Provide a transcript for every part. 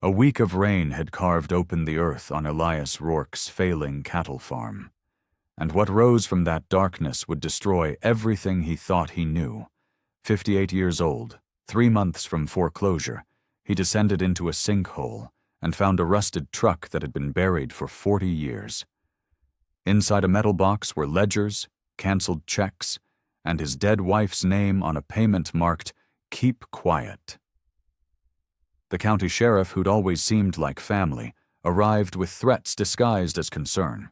A week of rain had carved open the earth on Elias Rourke's failing cattle farm, and what rose from that darkness would destroy everything he thought he knew. 58 years old, 3 months from foreclosure, he descended into a sinkhole and found a rusted truck that had been buried for 40 years. Inside a metal box were ledgers, canceled checks, and his dead wife's name on a payment marked, "Keep Quiet." The county sheriff, who'd always seemed like family, arrived with threats disguised as concern.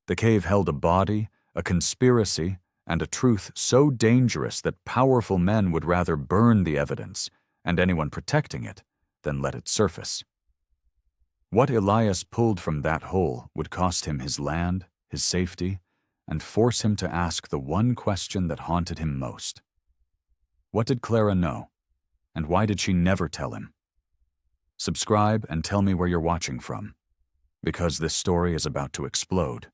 The cave held a body, a conspiracy, and a truth so dangerous that powerful men would rather burn the evidence, and anyone protecting it, than let it surface. What Elias pulled from that hole would cost him his land, his safety, and force him to ask the one question that haunted him most. What did Clara know? And why did she never tell him? Subscribe and tell me where you're watching from, because this story is about to explode.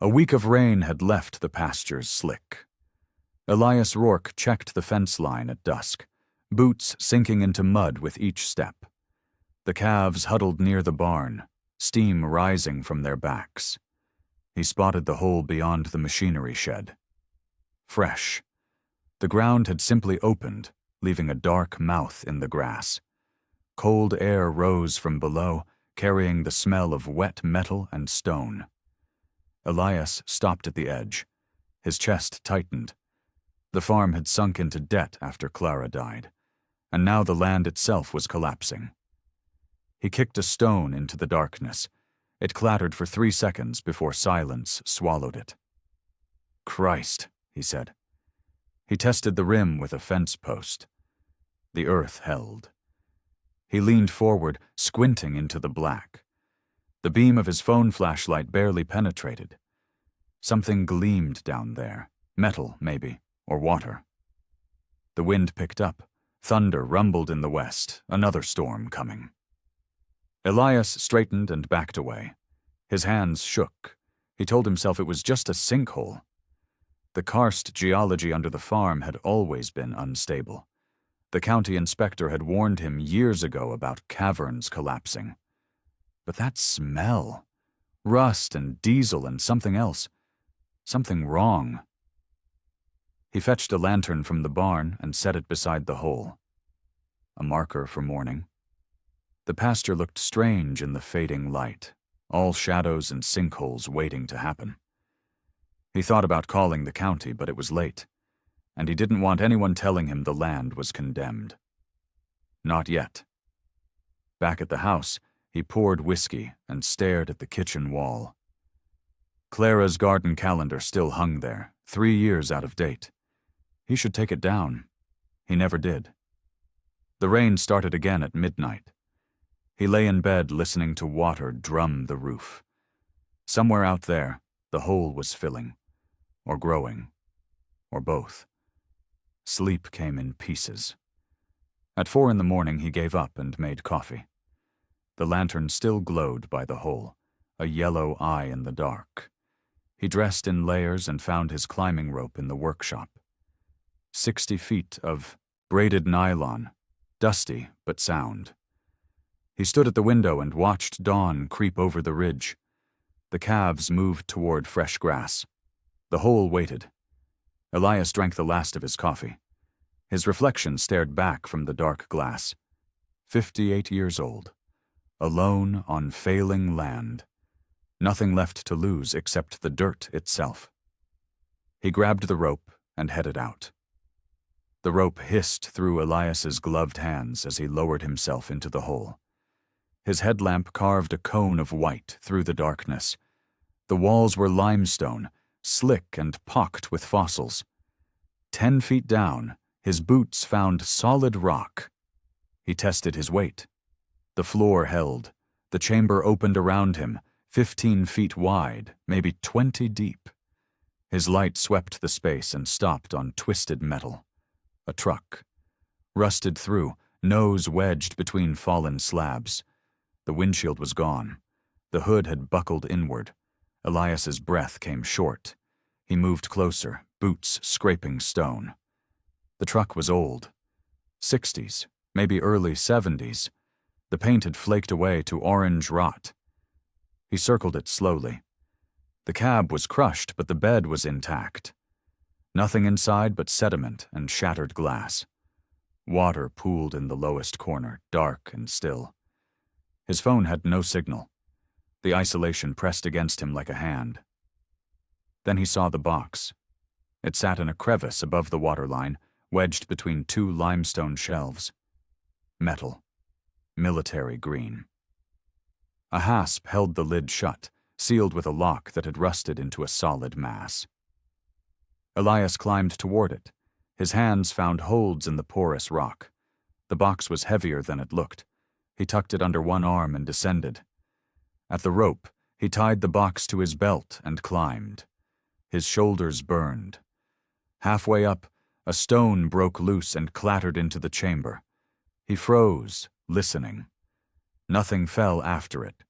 A week of rain had left the pastures slick. Elias Rourke checked the fence line at dusk, boots sinking into mud with each step. The calves huddled near the barn, steam rising from their backs. He spotted the hole beyond the machinery shed. Fresh. The ground had simply opened, leaving a dark mouth in the grass. Cold air rose from below, carrying the smell of wet metal and stone. Elias stopped at the edge. His chest tightened. The farm had sunk into debt after Clara died, and now the land itself was collapsing. He kicked a stone into the darkness. It clattered for 3 seconds before silence swallowed it. "Christ," he said. He tested the rim with a fence post. The earth held. He leaned forward, squinting into the black. The beam of his phone flashlight barely penetrated. Something gleamed down there, metal maybe, or water. The wind picked up. Thunder rumbled in the west, another storm coming. Elias straightened and backed away. His hands shook. He told himself it was just a sinkhole. The karst geology under the farm had always been unstable. The county inspector had warned him years ago about caverns collapsing. But that smell, rust and diesel and something else, something wrong. He fetched a lantern from the barn and set it beside the hole. A marker for morning. The pasture looked strange in the fading light, all shadows and sinkholes waiting to happen. He thought about calling the county, but it was late, and he didn't want anyone telling him the land was condemned. Not yet. Back at the house, he poured whiskey and stared at the kitchen wall. Clara's garden calendar still hung there, 3 years out of date. He should take it down. He never did. The rain started again at midnight. He lay in bed listening to water drum the roof. Somewhere out there, the hole was filling, or growing, or both. Sleep came in pieces. At 4 in the morning, he gave up and made coffee. The lantern still glowed by the hole, a yellow eye in the dark. He dressed in layers and found his climbing rope in the workshop. 60 feet of braided nylon, dusty but sound. He stood at the window and watched dawn creep over the ridge. The calves moved toward fresh grass. The hole waited. Elias drank the last of his coffee. His reflection stared back from the dark glass. 58 years old. Alone on failing land. Nothing left to lose except the dirt itself. He grabbed the rope and headed out. The rope hissed through Elias's gloved hands as he lowered himself into the hole. His headlamp carved a cone of white through the darkness. The walls were limestone, slick and pocked with fossils. 10 feet down, his boots found solid rock. He tested his weight. The floor held. The chamber opened around him, 15 feet wide, maybe 20 deep. His light swept the space and stopped on twisted metal. A truck. Rusted through, nose wedged between fallen slabs. The windshield was gone. The hood had buckled inward. Elias's breath came short. He moved closer, boots scraping stone. The truck was old. 60s, maybe early 70s. The paint had flaked away to orange rot. He circled it slowly. The cab was crushed, but the bed was intact. Nothing inside but sediment and shattered glass. Water pooled in the lowest corner, dark and still. His phone had no signal. The isolation pressed against him like a hand. Then he saw the box. It sat in a crevice above the waterline, wedged between two limestone shelves. Metal. Military green. A hasp held the lid shut, sealed with a lock that had rusted into a solid mass. Elias climbed toward it. His hands found holds in the porous rock. The box was heavier than it looked. He tucked it under one arm and descended. At the rope, he tied the box to his belt and climbed. His shoulders burned. Halfway up, a stone broke loose and clattered into the chamber. He froze, listening. Nothing fell after it.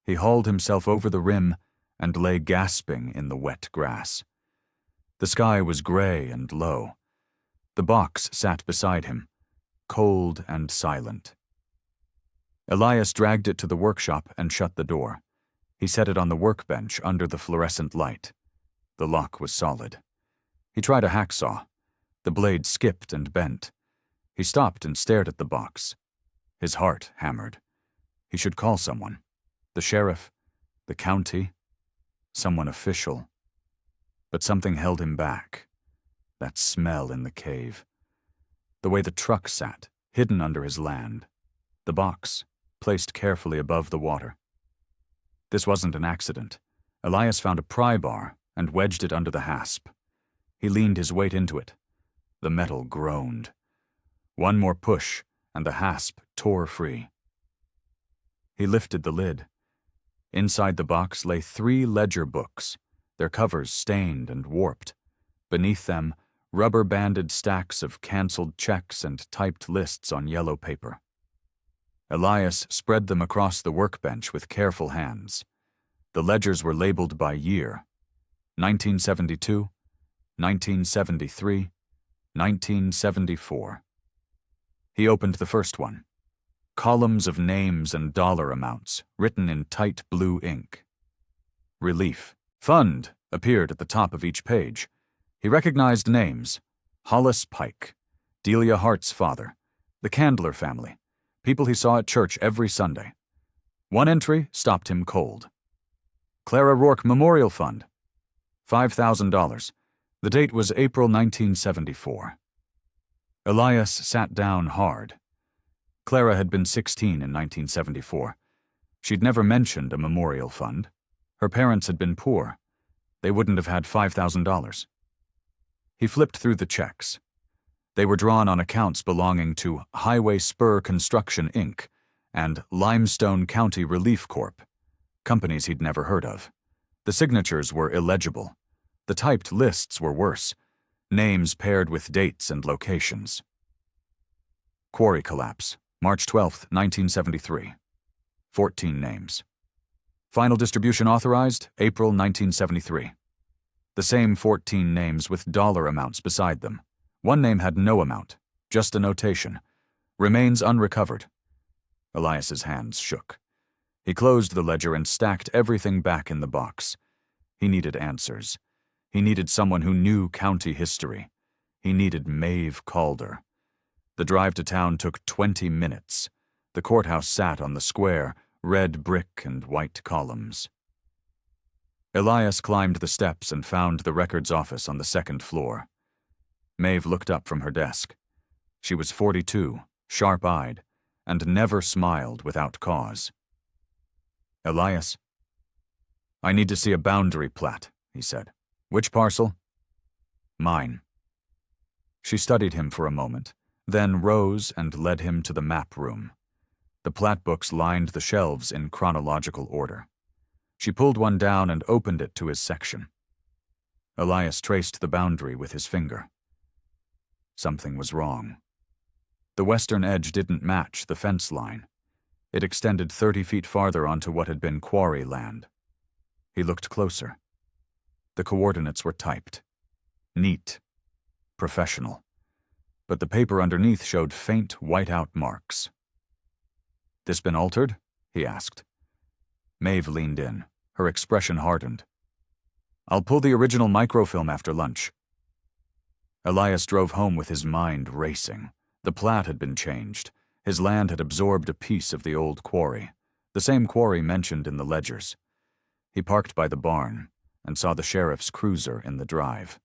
He hauled himself over the rim and lay gasping in the wet grass. The sky was gray and low. The box sat beside him, cold and silent. Elias dragged it to the workshop and shut the door. He set it on the workbench under the fluorescent light. The lock was solid. He tried a hacksaw. The blade skipped and bent. He stopped and stared at the box. His heart hammered. He should call someone. The sheriff, the county, someone official. But something held him back. That smell in the cave. The way the truck sat, hidden under his land. The box, placed carefully above the water. This wasn't an accident. Elias found a pry bar and wedged it under the hasp. He leaned his weight into it. The metal groaned. One more push, and the hasp tore free. He lifted the lid. Inside the box lay 3 ledger books, their covers stained and warped. Beneath them, rubber-banded stacks of canceled checks and typed lists on yellow paper. Elias spread them across the workbench with careful hands. The ledgers were labeled by year: 1972, 1973, 1974. He opened the first one. Columns of names and dollar amounts, written in tight blue ink. Relief. Fund appeared at the top of each page. He recognized names: Hollis Pike, Delia Hart's father, the Candler family, people he saw at church every Sunday. One entry stopped him cold. Clara Rourke Memorial Fund, $5,000. The date was April 1974. Elias sat down hard. Clara had been 16 in 1974. She'd never mentioned a memorial fund. Her parents had been poor. They wouldn't have had $5,000. He flipped through the checks. They were drawn on accounts belonging to Highway Spur Construction, Inc. and Limestone County Relief Corp., companies he'd never heard of. The signatures were illegible. The typed lists were worse, names paired with dates and locations. Quarry collapse, March 12, 1973. 14 names. Final distribution authorized, April 1973. The same 14 names with dollar amounts beside them. One name had no amount, just a notation. Remains unrecovered. Elias's hands shook. He closed the ledger and stacked everything back in the box. He needed answers. He needed someone who knew county history. He needed Maeve Calder. The drive to town took 20 minutes. The courthouse sat on the square, red brick and white columns. Elias climbed the steps and found the records office on the second floor. Maeve looked up from her desk. She was 42, sharp-eyed, and never smiled without cause. Elias, I need to see a boundary plat, he said. Which parcel? Mine. She studied him for a moment, then rose and led him to the map room. The plat books lined the shelves in chronological order. She pulled one down and opened it to his section. Elias traced the boundary with his finger. Something was wrong. The western edge didn't match the fence line. It extended 30 feet farther onto what had been quarry land. He looked closer. The coordinates were typed. Neat. Professional. But the paper underneath showed faint white-out marks. This been altered? He asked. Maeve leaned in. Her expression hardened. I'll pull the original microfilm after lunch. Elias drove home with his mind racing. The plat had been changed. His land had absorbed a piece of the old quarry, the same quarry mentioned in the ledgers. He parked by the barn and saw the sheriff's cruiser in the drive.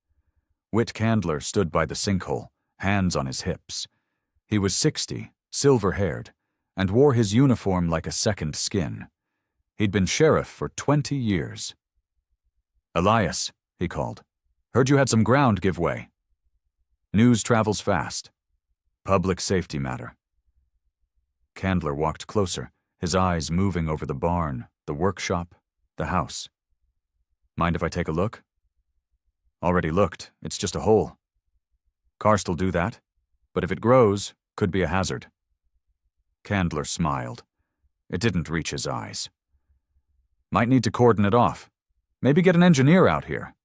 Whit Candler stood by the sinkhole, hands on his hips. He was 60, silver-haired, and wore his uniform like a second skin. He'd been sheriff for 20 years. Elias, he called. Heard you had some ground give way. News travels fast. Public safety matter. Candler walked closer, his eyes moving over the barn, the workshop, the house. Mind if I take a look? Already looked. It's just a hole. Karst'll do that, but if it grows, could be a hazard. Candler smiled. It didn't reach his eyes. Might need to cordon it off. Maybe get an engineer out here.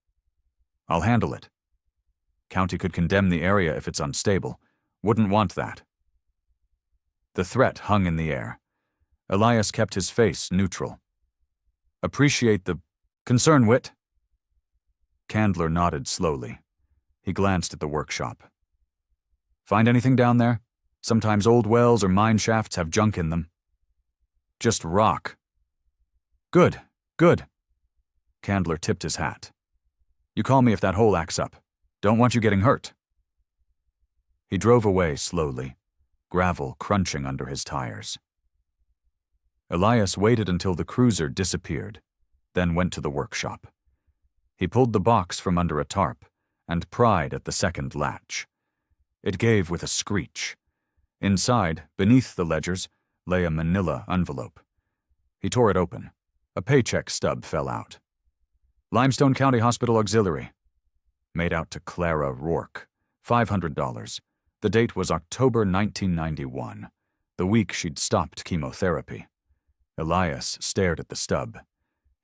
I'll handle it. County could condemn the area if it's unstable. Wouldn't want that. The threat hung in the air. Elias kept his face neutral. Appreciate the concern, Whit. Candler nodded slowly. He glanced at the workshop. Find anything down there? Sometimes old wells or mine shafts have junk in them. Just rock. Good, good. Candler tipped his hat. You call me if that hole acts up. Don't want you getting hurt. He drove away slowly, gravel crunching under his tires. Elias waited until the cruiser disappeared, then went to the workshop. He pulled the box from under a tarp and pried at the second latch. It gave with a screech. Inside, beneath the ledgers, lay a manila envelope. He tore it open. A paycheck stub fell out. Limestone County Hospital Auxiliary. Made out to Clara Rourke. $500. The date was October 1991, the week she'd stopped chemotherapy. Elias stared at the stub.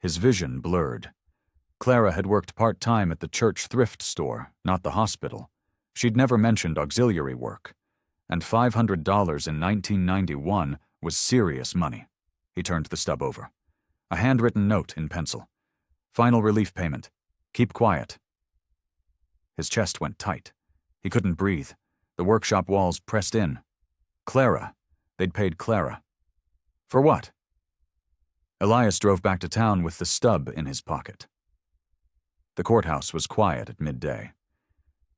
His vision blurred. Clara had worked part-time at the church thrift store, not the hospital. She'd never mentioned auxiliary work. And $500 in 1991 was serious money. He turned the stub over. A handwritten note in pencil. Final relief payment. Keep quiet. His chest went tight. He couldn't breathe. The workshop walls pressed in. Clara. They'd paid Clara. For what? Elias drove back to town with the stub in his pocket. The courthouse was quiet at midday.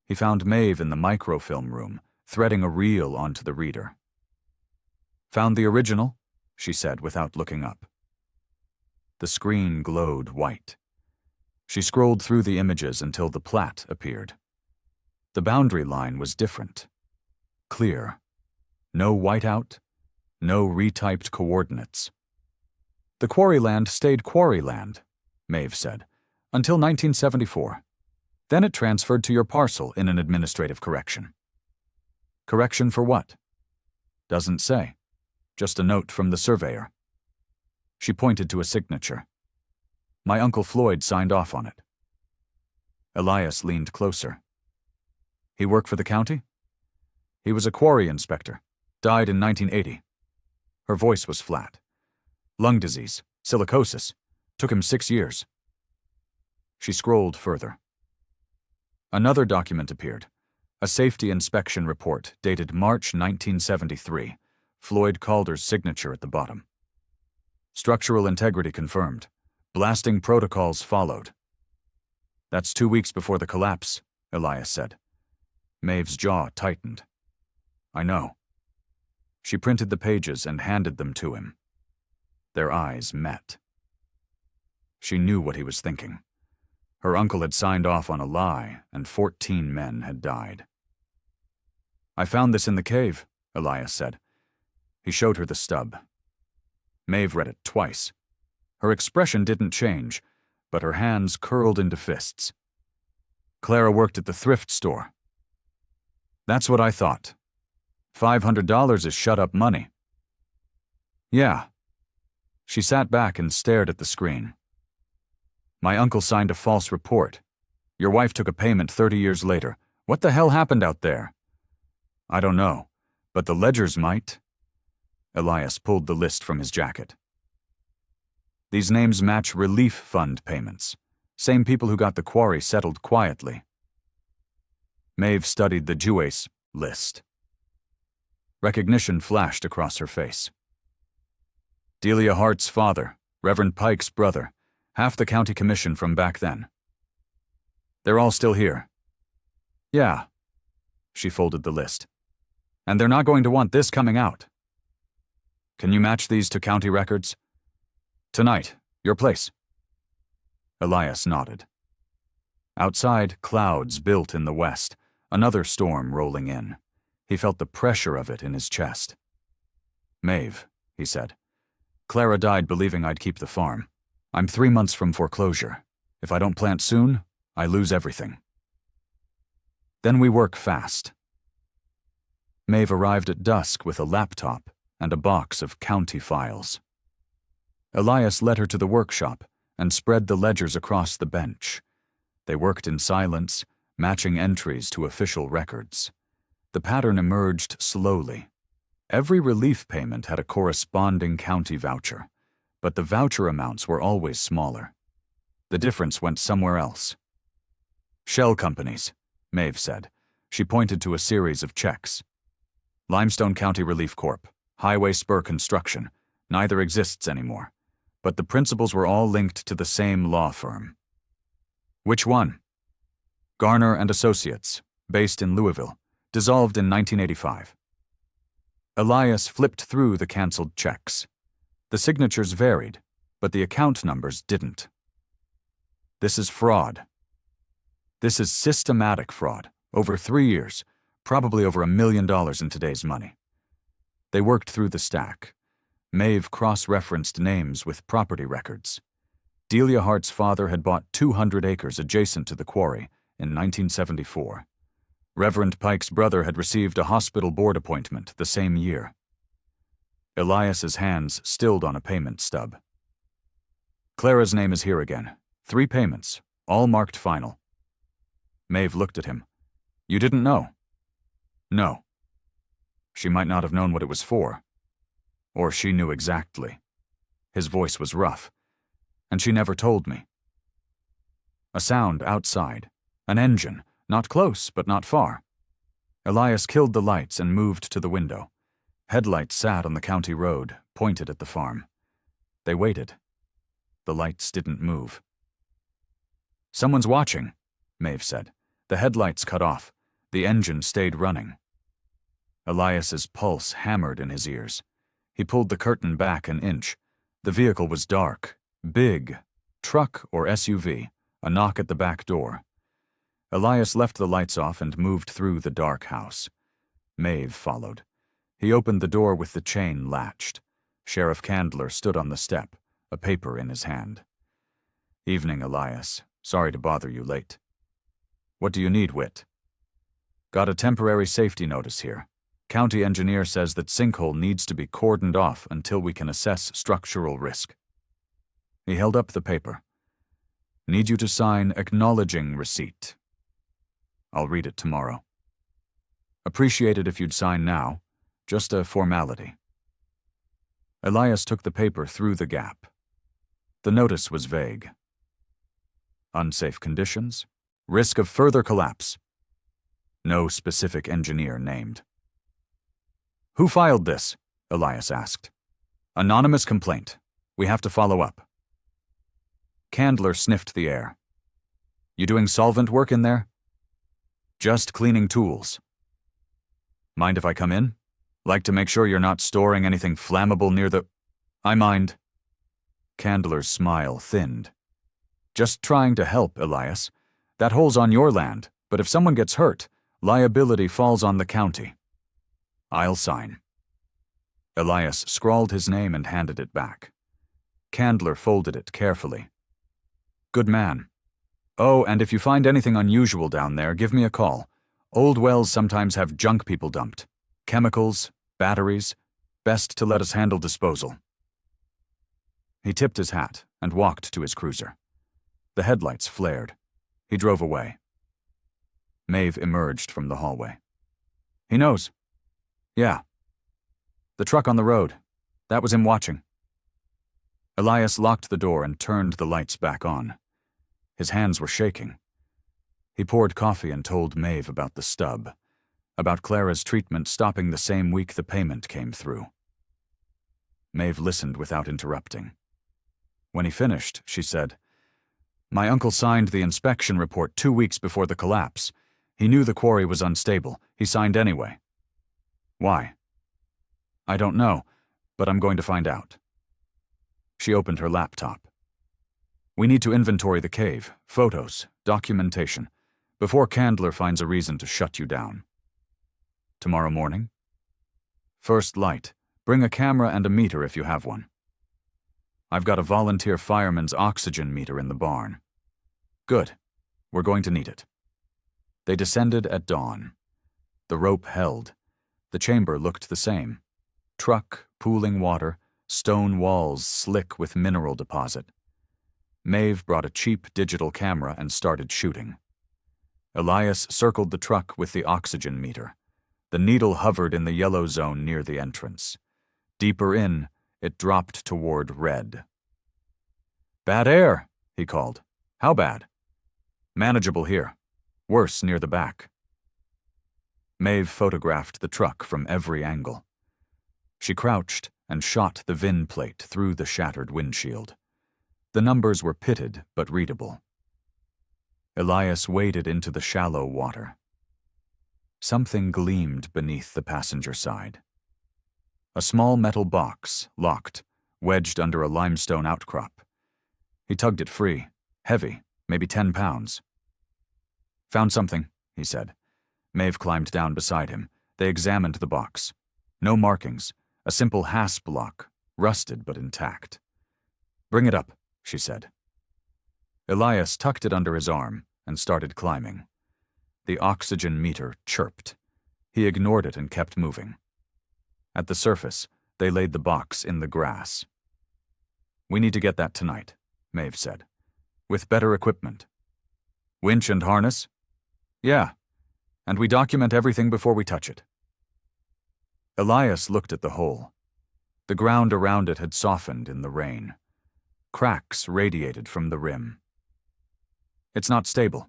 He found Maeve in the microfilm room, threading a reel onto the reader. Found the original? She said without looking up. The screen glowed white. She scrolled through the images until the plat appeared. The boundary line was different. Clear. No whiteout, no retyped coordinates. The quarry land stayed quarry land, Maeve said, until 1974. Then it transferred to your parcel in an administrative correction. Correction for what? Doesn't say. Just a note from the surveyor. She pointed to a signature. My Uncle Floyd signed off on it. Elias leaned closer. He worked for the county? He was a quarry inspector. Died in 1980. Her voice was flat. Lung disease, silicosis. Took him 6 years. She scrolled further. Another document appeared. A safety inspection report dated March 1973. Floyd Calder's signature at the bottom. Structural integrity confirmed. Blasting protocols followed. That's 2 weeks before the collapse, Elias said. Maeve's jaw tightened. I know. She printed the pages and handed them to him. Their eyes met. She knew what he was thinking. Her uncle had signed off on a lie, and 14 men had died. I found this in the cave, Elias said. He showed her the stub. Maeve read it twice. Her expression didn't change, but her hands curled into fists. Clara worked at the thrift store. That's what I thought. $500 is shut-up money. Yeah. She sat back and stared at the screen. My uncle signed a false report. Your wife took a payment 30 years later. What the hell happened out there? I don't know, but the ledgers might. Elias pulled the list from his jacket. These names match relief fund payments. Same people who got the quarry settled quietly. Maeve studied the Juace list. Recognition flashed across her face. Delia Hart's father, Reverend Pike's brother, half the county commission from back then. They're all still here. Yeah. She folded the list. And they're not going to want this coming out. Can you match these to county records? Tonight, your place. Elias nodded. Outside, clouds built in the west, another storm rolling in. He felt the pressure of it in his chest. Maeve, he said. Clara died believing I'd keep the farm. I'm 3 months from foreclosure. If I don't plant soon, I lose everything. Then we work fast. Maeve arrived at dusk with a laptop and a box of county files. Elias led her to the workshop and spread the ledgers across the bench. They worked in silence, matching entries to official records. The pattern emerged slowly. Every relief payment had a corresponding county voucher, but the voucher amounts were always smaller. The difference went somewhere else. Shell companies, Maeve said. She pointed to a series of checks. Limestone County Relief Corp., Highway Spur Construction, neither exists anymore, but the principals were all linked to the same law firm. Which one? Garner and Associates, based in Louisville, dissolved in 1985. Elias flipped through the canceled checks. The signatures varied, but the account numbers didn't. This is fraud. This is systematic fraud, over 3 years, probably over $1 million in today's money. They worked through the stack. Maeve cross-referenced names with property records. Delia Hart's father had bought 200 acres adjacent to the quarry in 1974. Reverend Pike's brother had received a hospital board appointment the same year. Elias's hands stilled on a payment stub. Clara's name is here again. 3 payments, all marked final. Maeve looked at him. You didn't know? No. She might not have known what it was for. Or she knew exactly. His voice was rough. And she never told me. A sound outside. An engine. Not close, but not far. Elias killed the lights and moved to the window. Headlights sat on the county road, pointed at the farm. They waited. The lights didn't move. Someone's watching, Maeve said. The headlights cut off. The engine stayed running. Elias's pulse hammered in his ears. He pulled the curtain back an inch. The vehicle was dark, big, truck or SUV, a knock at the back door. Elias left the lights off and moved through the dark house. Maeve followed. He opened the door with the chain latched. Sheriff Candler stood on the step, a paper in his hand. Evening, Elias. Sorry to bother you late. What do you need, Whit? Got a temporary safety notice here. County engineer says that sinkhole needs to be cordoned off until we can assess structural risk. He held up the paper. Need you to sign acknowledging receipt. I'll read it tomorrow. Appreciate it if you'd sign now. Just a formality. Elias took the paper through the gap. The notice was vague. Unsafe conditions. Risk of further collapse. No specific engineer named. Who filed this? Elias asked. Anonymous complaint. We have to follow up. Candler sniffed the air. You doing solvent work in there? Just cleaning tools. Mind if I come in? Like to make sure you're not storing anything flammable near the... I mind. Candler's smile thinned. Just trying to help, Elias. That hole's on your land, but if someone gets hurt, liability falls on the county. I'll sign. Elias scrawled his name and handed it back. Candler folded it carefully. Good man. Oh, and if you find anything unusual down there, give me a call. Old wells sometimes have junk people dumped. Chemicals, batteries. Best to let us handle disposal. He tipped his hat and walked to his cruiser. The headlights flared. He drove away. Maeve emerged from the hallway. He knows. Yeah. The truck on the road. That was him watching. Elias locked the door and turned the lights back on. His hands were shaking. He poured coffee and told Maeve about the stub, about Clara's treatment stopping the same week the payment came through. Maeve listened without interrupting. When he finished, she said, "My uncle signed the inspection report 2 weeks before the collapse. He knew the quarry was unstable. He signed anyway." "Why?" "I don't know, but I'm going to find out." She opened her laptop. "We need to inventory the cave, photos, documentation, before Candler finds a reason to shut you down." "Tomorrow morning?" "First light. Bring a camera and a meter if you have one." "I've got a volunteer fireman's oxygen meter in the barn." "Good. We're going to need it." They descended at dawn. The rope held. The chamber looked the same. Truck, pooling water, stone walls slick with mineral deposit. Maeve brought a cheap digital camera and started shooting. Elias circled the truck with the oxygen meter. The needle hovered in the yellow zone near the entrance. Deeper in, it dropped toward red. "Bad air," he called. "How bad?" "Manageable here. Worse near the back." Maeve photographed the truck from every angle. She crouched and shot the VIN plate through the shattered windshield. The numbers were pitted but readable. Elias waded into the shallow water. Something gleamed beneath the passenger side. A small metal box, locked, wedged under a limestone outcrop. He tugged it free, heavy, maybe 10 pounds. "Found something," he said. Maeve climbed down beside him. They examined the box. No markings, a simple hasp lock, rusted but intact. "Bring it up," she said. Elias tucked it under his arm and started climbing. The oxygen meter chirped. He ignored it and kept moving. At the surface, they laid the box in the grass. "We need to get that tonight," Maeve said. "With better equipment." "Winch and harness?" "Yeah. And we document everything before we touch it." Elias looked at the hole. The ground around it had softened in the rain. Cracks radiated from the rim. "It's not stable."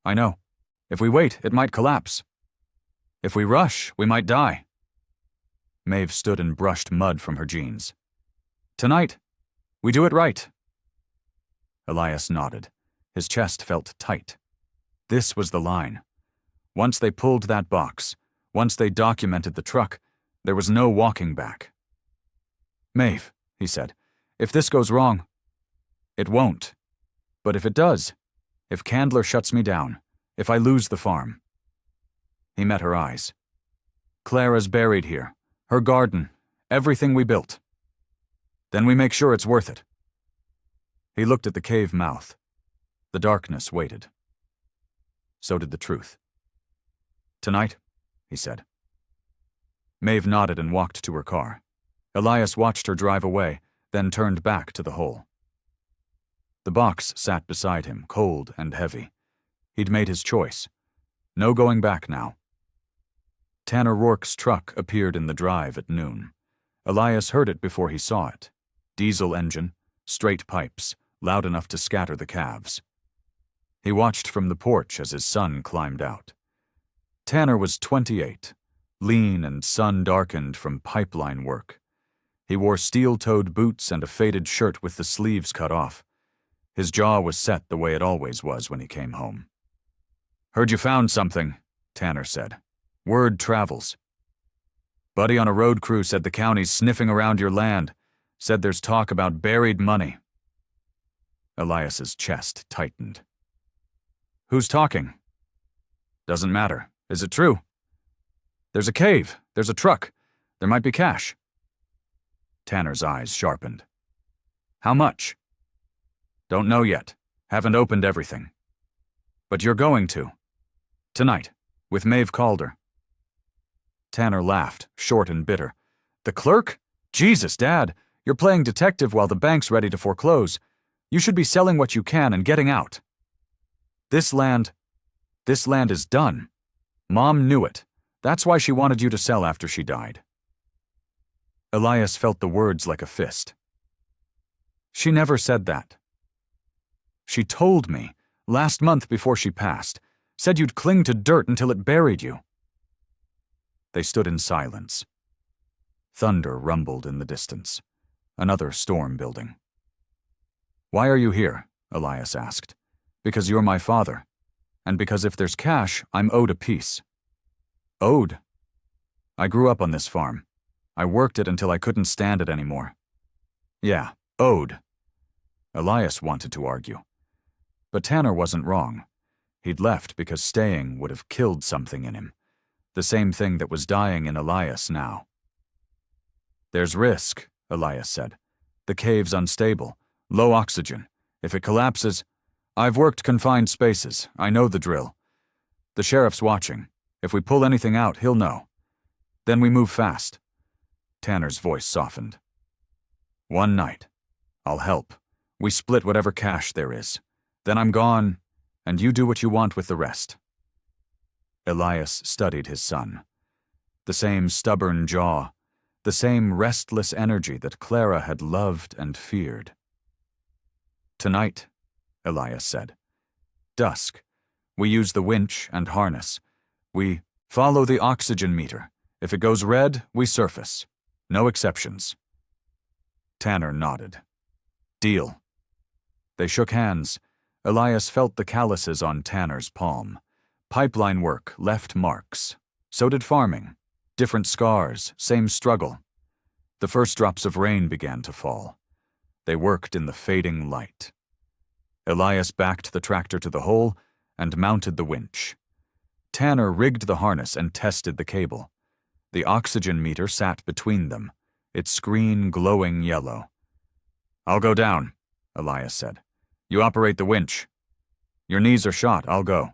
"I know. If we wait, it might collapse. If we rush, we might die." Maeve stood and brushed mud from her jeans. "Tonight, we do it right." Elias nodded. His chest felt tight. This was the line. Once they pulled that box, once they documented the truck, there was no walking back. "Maeve," he said, "if this goes wrong—" "It won't. But if it does, if Candler shuts me down, if I lose the farm—" He met her eyes. "Clara's buried here. Her garden, everything we built. Then we make sure it's worth it." He looked at the cave mouth. The darkness waited. So did the truth. "Tonight," he said. Maeve nodded and walked to her car. Elias watched her drive away, then turned back to the hole. The box sat beside him, cold and heavy. He'd made his choice. No going back now. Tanner Rourke's truck appeared in the drive at noon. Elias heard it before he saw it. Diesel engine, straight pipes, loud enough to scatter the calves. He watched from the porch as his son climbed out. Tanner was 28, lean and sun-darkened from pipeline work. He wore steel-toed boots and a faded shirt with the sleeves cut off. His jaw was set the way it always was when he came home. "Heard you found something," Tanner said. "Word travels. Buddy on a road crew said the county's sniffing around your land. Said there's talk about buried money." Elias's chest tightened. "Who's talking?" "Doesn't matter. Is it true?" "There's a cave. There's a truck. There might be cash." Tanner's eyes sharpened. "How much?" "Don't know yet. Haven't opened everything." "But you're going to. Tonight, with Maeve Calder." Tanner laughed, short and bitter. "The clerk? Jesus, Dad, you're playing detective while the bank's ready to foreclose. You should be selling what you can and getting out. This land is done. Mom knew it. That's why she wanted you to sell after she died." Elias felt the words like a fist. She never said that. She told me, last month before she passed, said you'd cling to dirt until it buried you. They stood in silence. Thunder rumbled in the distance. Another storm building. Why are you here? Elias asked. Because you're my father. And because if there's cash, I'm owed a piece. Owed? I grew up on this farm. I worked it until I couldn't stand it anymore. Yeah, owed. Elias wanted to argue. But Tanner wasn't wrong. He'd left because staying would have killed something in him. The same thing that was dying in Elias now. There's risk, Elias said. The cave's unstable. Low oxygen. If it collapses... I've worked confined spaces. I know the drill. The sheriff's watching. If we pull anything out, he'll know. Then we move fast. Tanner's voice softened. One night. I'll help. We split whatever cash there is. Then I'm gone, and you do what you want with the rest. Elias studied his son. The same stubborn jaw, the same restless energy that Clara had loved and feared. Tonight, Elias said. Dusk. We use the winch and harness. We follow the oxygen meter. If it goes red, we surface. No exceptions. Tanner nodded. Deal. They shook hands. Elias felt the calluses on Tanner's palm. Pipeline work left marks. So did farming. Different scars, same struggle. The first drops of rain began to fall. They worked in the fading light. Elias backed the tractor to the hole and mounted the winch. Tanner rigged the harness and tested the cable. The oxygen meter sat between them, its screen glowing yellow. I'll go down, Elias said. You operate the winch. Your knees are shot, I'll go.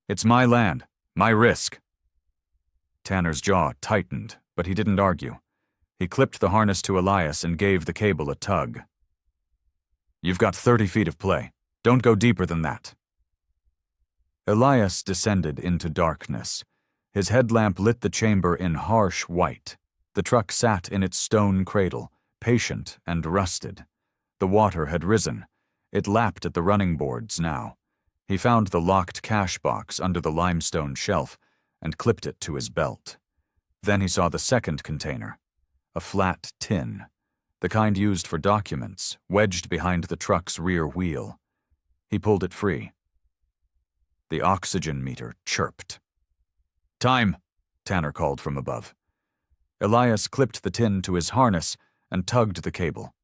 It's my land, my risk. Tanner's jaw tightened, but he didn't argue. He clipped the harness to Elias and gave the cable a tug. You've got 30 feet of play. Don't go deeper than that. Elias descended into darkness. His headlamp lit the chamber in harsh white. The truck sat in its stone cradle, patient and rusted. The water had risen. It lapped at the running boards now. He found the locked cash box under the limestone shelf and clipped it to his belt. Then he saw the second container, a flat tin. The kind used for documents, wedged behind the truck's rear wheel. He pulled it free. The oxygen meter chirped. Time, Tanner called from above. Elias clipped the tin to his harness and tugged the cable.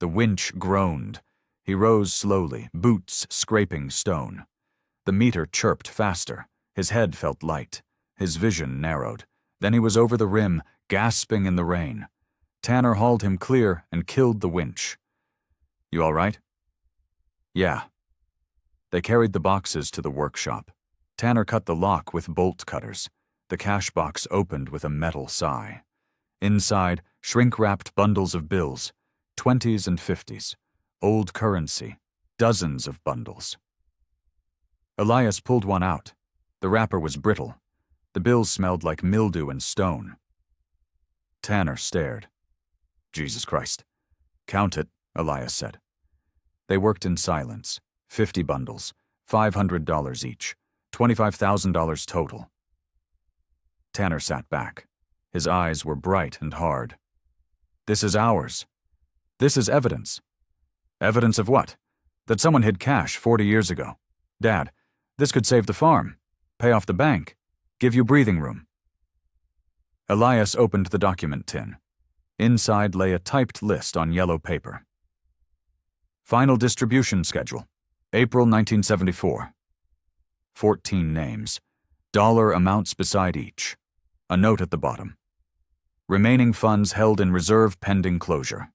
The winch groaned. He rose slowly, boots scraping stone. The meter chirped faster. His head felt light. His vision narrowed. Then he was over the rim, gasping in the rain. Tanner hauled him clear and killed the winch. You all right? Yeah. They carried the boxes to the workshop. Tanner cut the lock with bolt cutters. The cash box opened with a metal sigh. Inside, shrink-wrapped bundles of bills, 20s and 50s, old currency, dozens of bundles. Elias pulled one out. The wrapper was brittle. The bills smelled like mildew and stone. Tanner stared. Jesus Christ. Count it, Elias said. They worked in silence. 50 bundles, $500 each, $25,000 total. Tanner sat back. His eyes were bright and hard. This is ours. This is evidence. Evidence of what? That someone hid cash 40 years ago. Dad, this could save the farm, pay off the bank, give you breathing room. Elias opened the document tin. Inside lay a typed list on yellow paper. Final distribution schedule, April 1974. 14 names, dollar amounts beside each. A note at the bottom. Remaining funds held in reserve pending closure.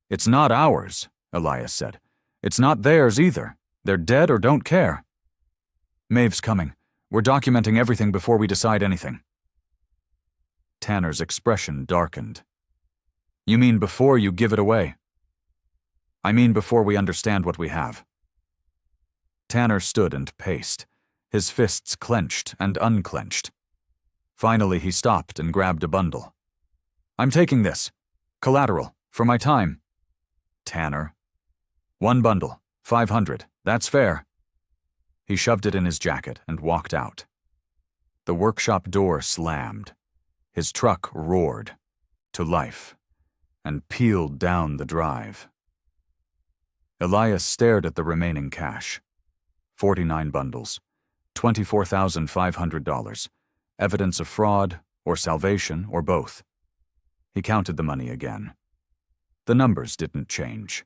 It's not ours, Elias said. It's not theirs either. They're dead or don't care. Maeve's coming. We're documenting everything before we decide anything. Tanner's expression darkened. You mean before you give it away? I mean before we understand what we have. Tanner stood and paced, his fists clenched and unclenched. Finally, he stopped and grabbed a bundle. I'm taking this. Collateral, for my time. Tanner. 1 bundle, 500. That's fair. He shoved it in his jacket and walked out. The workshop door slammed. His truck roared to life and peeled down the drive. Elias stared at the remaining cash. 49 bundles, $24,500, evidence of fraud or salvation or both. He counted the money again. The numbers didn't change.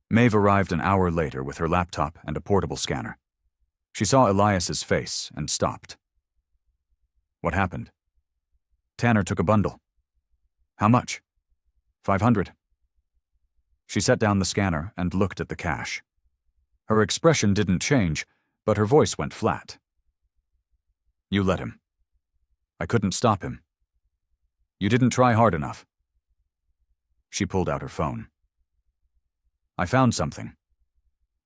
Maeve arrived an hour later with her laptop and a portable scanner. She saw Elias's face and stopped. What happened? Tanner took a bundle. How much? 500. She set down the scanner and looked at the cash. Her expression didn't change, but her voice went flat. You let him. I couldn't stop him. You didn't try hard enough. She pulled out her phone. I found something.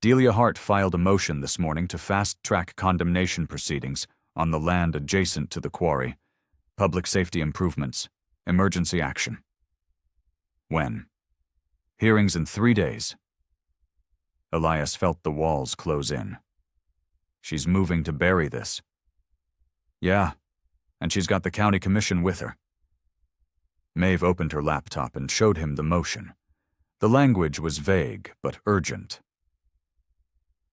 Delia Hart filed a motion this morning to fast-track condemnation proceedings on the land adjacent to the quarry. Public safety improvements. Emergency action. When? Hearings in 3 days. Elias felt the walls close in. She's moving to bury this. Yeah, and she's got the county commission with her. Maeve opened her laptop and showed him the motion. The language was vague but urgent.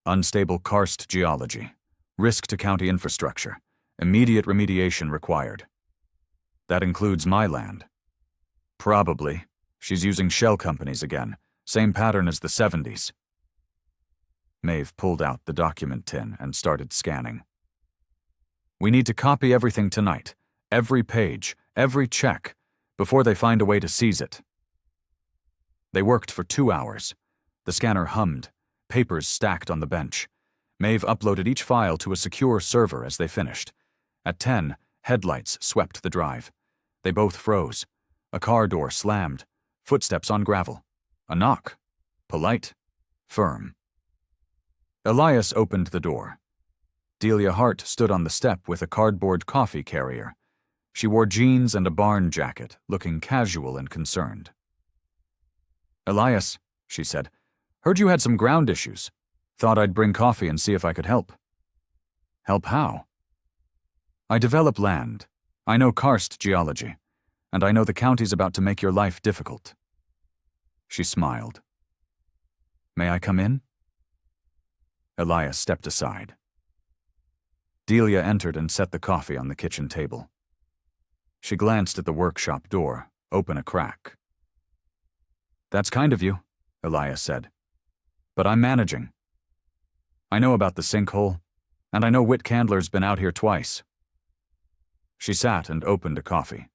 Unstable karst geology. Risk to county infrastructure. Immediate remediation required. That includes my land. Probably. She's using shell companies again. Same pattern as the 70s. Maeve pulled out the document tin and started scanning. We need to copy everything tonight. Every page, every check, before they find a way to seize it. They worked for 2 hours. The scanner hummed, papers stacked on the bench. Maeve uploaded each file to a secure server as they finished. At 10, headlights swept the drive. They both froze. A car door slammed. Footsteps on gravel. A knock. Polite. Firm. Elias opened the door. Delia Hart stood on the step with a cardboard coffee carrier. She wore jeans and a barn jacket, looking casual and concerned. Elias, she said, heard you had some ground issues. Thought I'd bring coffee and see if I could help. Help how? I develop land. I know karst geology. And I know the county's about to make your life difficult. She smiled. May I come in? Elias stepped aside. Delia entered and set the coffee on the kitchen table. She glanced at the workshop door, open a crack. That's kind of you, Elias said. But I'm managing. I know about the sinkhole, and I know Whit Candler's been out here twice. She sat and opened a coffee.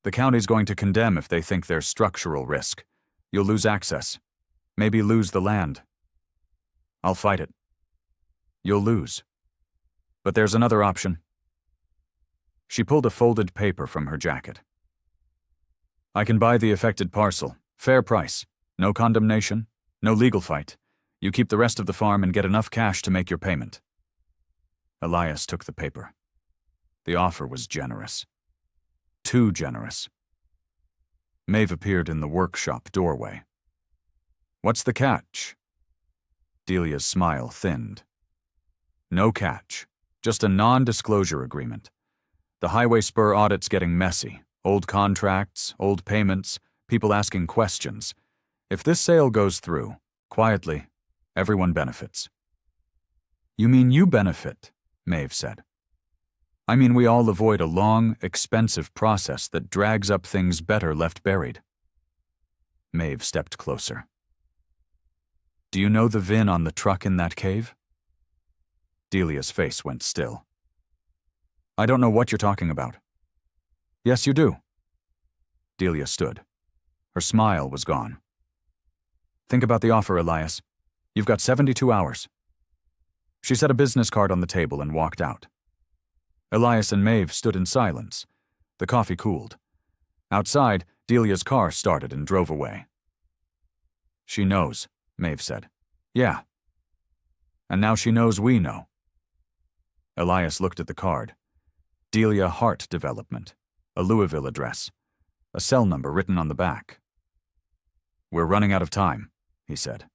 The county's going to condemn if they think there's structural risk. You'll lose access. Maybe lose the land. I'll fight it. You'll lose. But there's another option. She pulled a folded paper from her jacket. I can buy the affected parcel. Fair price. No condemnation. No legal fight. You keep the rest of the farm and get enough cash to make your payment. Elias took the paper. The offer was generous. Too generous. Maeve appeared in the workshop doorway. What's the catch? Delia's smile thinned. No catch. Just a non-disclosure agreement. The highway spur audit's getting messy. Old contracts, old payments, people asking questions. If this sale goes through, quietly, everyone benefits. You mean you benefit, Maeve said. I mean we all avoid a long, expensive process that drags up things better left buried. Maeve stepped closer. Do you know the VIN on the truck in that cave? Delia's face went still. I don't know what you're talking about. Yes, you do. Delia stood. Her smile was gone. Think about the offer, Elias. You've got 72 hours. She set a business card on the table and walked out. Elias and Maeve stood in silence. The coffee cooled. Outside, Delia's car started and drove away. She knows, Maeve said. Yeah. And now she knows we know. Elias looked at the card. Delia Hart Development. A Louisville address. A cell number written on the back. "We're running out of time," he said.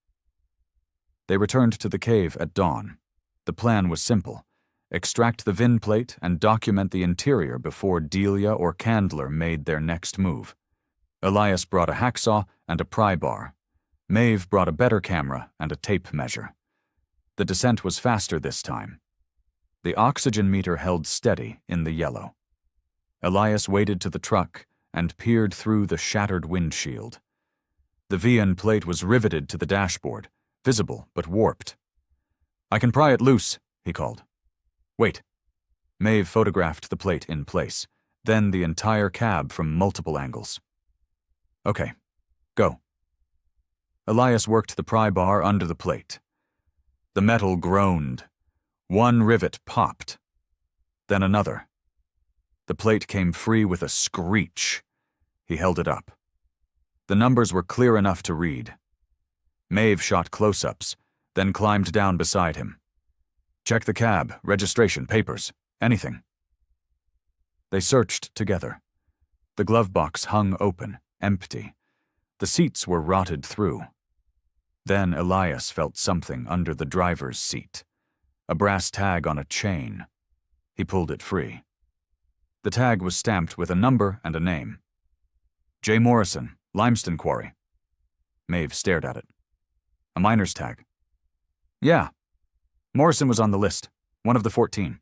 They returned to the cave at dawn. The plan was simple. Extract the VIN plate and document the interior before Delia or Candler made their next move. Elias brought a hacksaw and a pry bar. Maeve brought a better camera and a tape measure. The descent was faster this time. The oxygen meter held steady in the yellow. Elias waded to the truck and peered through the shattered windshield. The VIN plate was riveted to the dashboard, visible but warped. "I can pry it loose," he called. "Wait." Maeve photographed the plate in place, then the entire cab from multiple angles. "Okay, go." Elias worked the pry bar under the plate. The metal groaned. One rivet popped. Then another. The plate came free with a screech. He held it up. The numbers were clear enough to read. Maeve shot close-ups, then climbed down beside him. "Check the cab, registration, papers, anything." They searched together. The glove box hung open, empty. The seats were rotted through. Then Elias felt something under the driver's seat. A brass tag on a chain. He pulled it free. The tag was stamped with a number and a name. "J. Morrison, Limestone Quarry." Maeve stared at it. "A miner's tag." "Yeah. Morrison was on the list, one of the 14.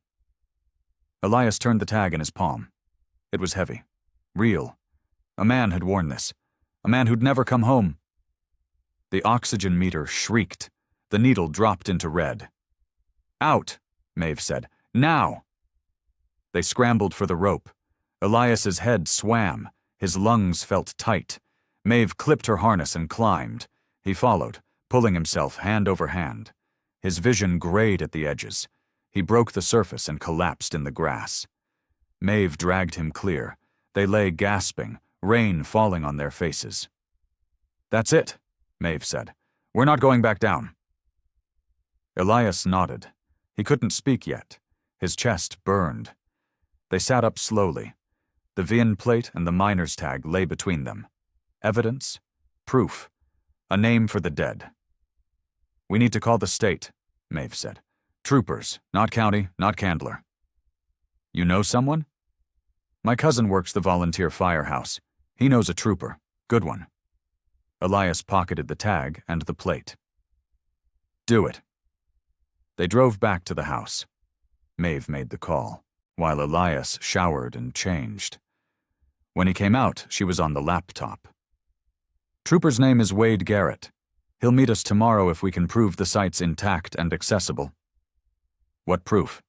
Elias turned the tag in his palm. It was heavy. Real. A man had worn this. A man who'd never come home. The oxygen meter shrieked. The needle dropped into red. "Out," Maeve said. "Now!" They scrambled for the rope. Elias's head swam. His lungs felt tight. Maeve clipped her harness and climbed. He followed, pulling himself hand over hand. His vision grayed at the edges. He broke the surface and collapsed in the grass. Maeve dragged him clear. They lay gasping, rain falling on their faces. "That's it," Maeve said. "We're not going back down." Elias nodded. He couldn't speak yet. His chest burned. They sat up slowly. The VIN plate and the miner's tag lay between them. Evidence, proof, a name for the dead. "We need to call the state," Maeve said. "Troopers, not county, not Candler." "You know someone?" "My cousin works the volunteer firehouse. He knows a trooper. Good one." Elias pocketed the tag and the plate. "Do it." They drove back to the house. Maeve made the call, while Elias showered and changed. When he came out, she was on the laptop. "Trooper's name is Wade Garrett. He'll meet us tomorrow if we can prove the site's intact and accessible." "What proof?"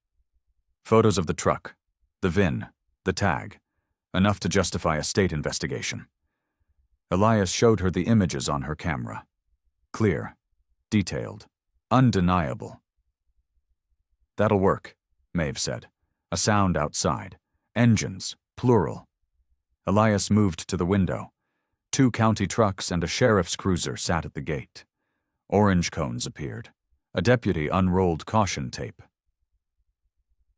"Photos of the truck, the VIN, the tag, enough to justify a state investigation." Elias showed her the images on her camera. Clear, detailed, undeniable. "That'll work," Maeve said. A sound outside. Engines, plural. Elias moved to the window. 2 county trucks and a sheriff's cruiser sat at the gate. Orange cones appeared. A deputy unrolled caution tape.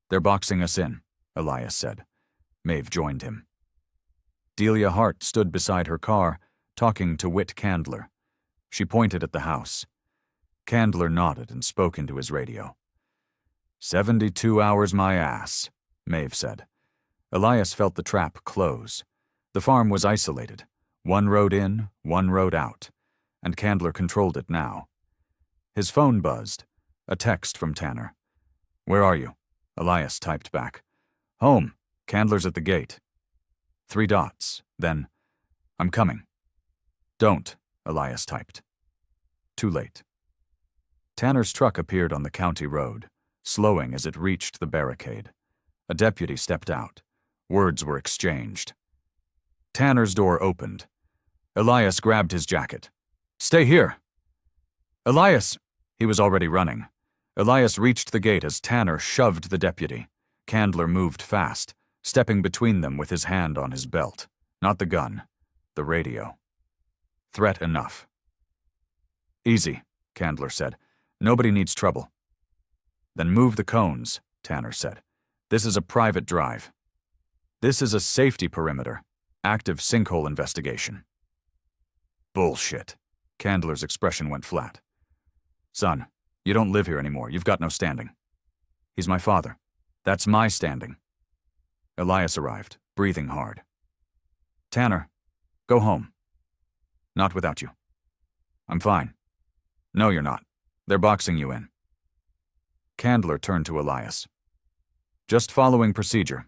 "They're boxing us in," Elias said. Maeve joined him. Delia Hart stood beside her car, talking to Whit Candler. She pointed at the house. Candler nodded and spoke into his radio. "72 hours my ass," Maeve said. Elias felt the trap close. The farm was isolated. 1 road in, 1 road out, and Candler controlled it now. His phone buzzed. A text from Tanner. "Where are you?" Elias typed back. "Home. Candler's at the gate." 3 dots. Then, "I'm coming." "Don't," Elias typed. Too late. Tanner's truck appeared on the county road, slowing as it reached the barricade. A deputy stepped out. Words were exchanged. Tanner's door opened. Elias grabbed his jacket. "Stay here!" "Elias!" He was already running. Elias reached the gate as Tanner shoved the deputy. Candler moved fast, stepping between them with his hand on his belt. Not the gun, the radio. Threat enough. "Easy," Candler said. "Nobody needs trouble." "Then move the cones," Tanner said. "This is a private drive." This is a safety perimeter. Active sinkhole investigation. Bullshit. Candler's expression went flat. Son, you don't live here anymore. You've got no standing. He's my father. That's my standing. Elias arrived, breathing hard. Tanner, go home. Not without you. I'm fine. No, you're not. They're boxing you in. Candler turned to Elias. Just following procedure.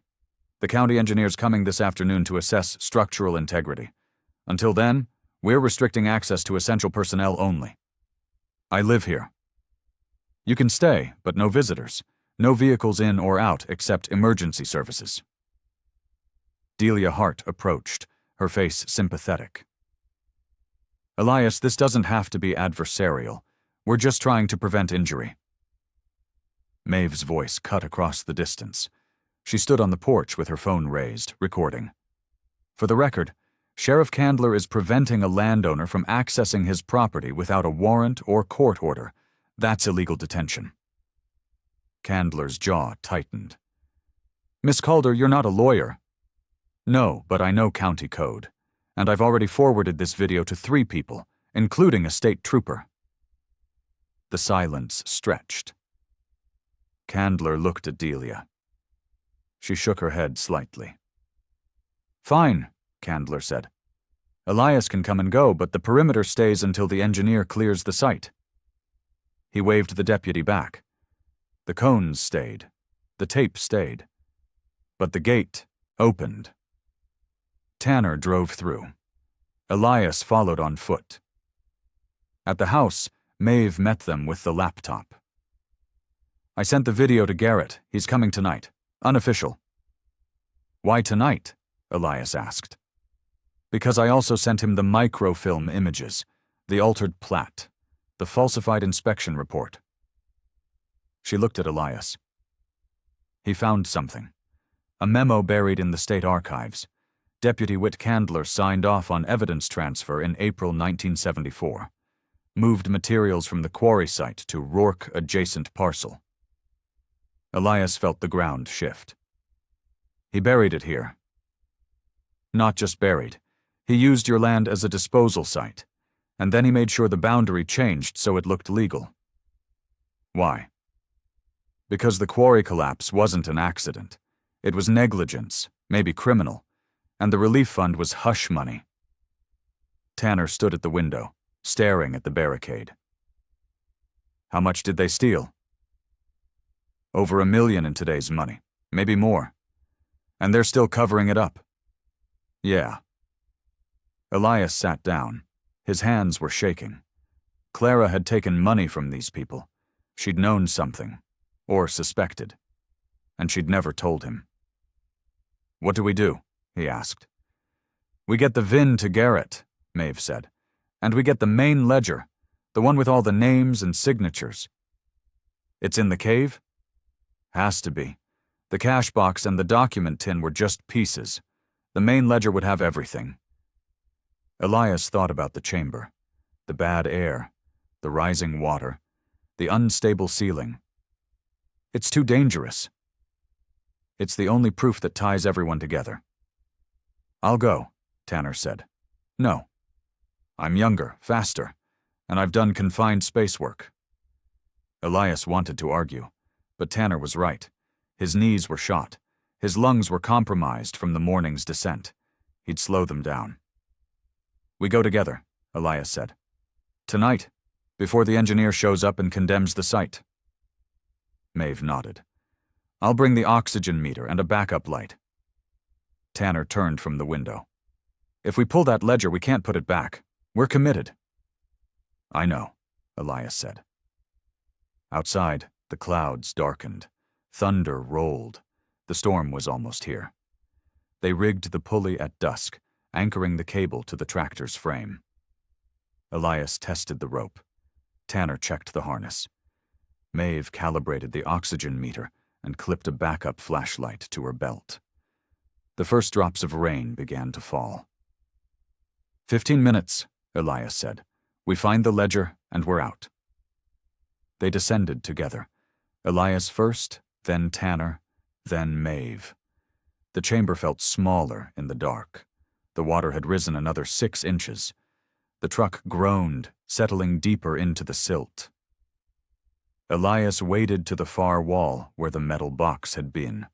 The county engineer's coming this afternoon to assess structural integrity. Until then, we're restricting access to essential personnel only. I live here. You can stay, but no visitors. No vehicles in or out except emergency services. Delia Hart approached, her face sympathetic. Elias, this doesn't have to be adversarial. We're just trying to prevent injury. Maeve's voice cut across the distance. She stood on the porch with her phone raised, recording. For the record, Sheriff Candler is preventing a landowner from accessing his property without a warrant or court order. That's illegal detention. Candler's jaw tightened. Miss Calder, you're not a lawyer. No, but I know county code. And I've already forwarded this video to 3 people, including a state trooper. The silence stretched. Candler looked at Delia. She shook her head slightly. Fine, Candler said. Elias can come and go, but the perimeter stays until the engineer clears the site. He waved the deputy back. The cones stayed. The tape stayed. But the gate opened. Tanner drove through. Elias followed on foot. At the house, Maeve met them with the laptop. I sent the video to Garrett. He's coming tonight. Unofficial. Why tonight? Elias asked. Because I also sent him the microfilm images, the altered plat, the falsified inspection report. She looked at Elias. He found something. A memo buried in the state archives. Deputy Whit Candler signed off on evidence transfer in April 1974. Moved materials from the quarry site to Rourke-adjacent parcel. Elias felt the ground shift. He buried it here. Not just buried. He used your land as a disposal site, and then he made sure the boundary changed so it looked legal. Why? Because the quarry collapse wasn't an accident. It was negligence, maybe criminal, and the relief fund was hush money. Tanner stood at the window, staring at the barricade. How much did they steal? Over $1 million in today's money, maybe more. And they're still covering it up. Yeah. Elias sat down. His hands were shaking. Clara had taken money from these people. She'd known something, or suspected, and she'd never told him. What do we do? He asked. We get the VIN to Garrett, Maeve said, and we get the main ledger, the one with all the names and signatures. It's in the cave? Has to be. The cash box and the document tin were just pieces. The main ledger would have everything. Elias thought about the chamber, the bad air, the rising water, the unstable ceiling. It's too dangerous. It's the only proof that ties everyone together. I'll go, Tanner said. No. I'm younger, faster, and I've done confined space work. Elias wanted to argue, but Tanner was right. His knees were shot. His lungs were compromised from the morning's descent. He'd slow them down. We go together, Elias said. Tonight, before the engineer shows up and condemns the site. Maeve nodded. I'll bring the oxygen meter and a backup light. Tanner turned from the window. If we pull that ledger, we can't put it back. We're committed. I know, Elias said. Outside, the clouds darkened. Thunder rolled. The storm was almost here. They rigged the pulley at dusk, anchoring the cable to the tractor's frame. Elias tested the rope. Tanner checked the harness. Maeve calibrated the oxygen meter and clipped a backup flashlight to her belt. The first drops of rain began to fall. 15 minutes, Elias said. We find the ledger and we're out. They descended together. Elias first, then Tanner, then Maeve. The chamber felt smaller in the dark. The water had risen another 6 inches. The truck groaned, settling deeper into the silt. Elias waded to the far wall where the metal box had been.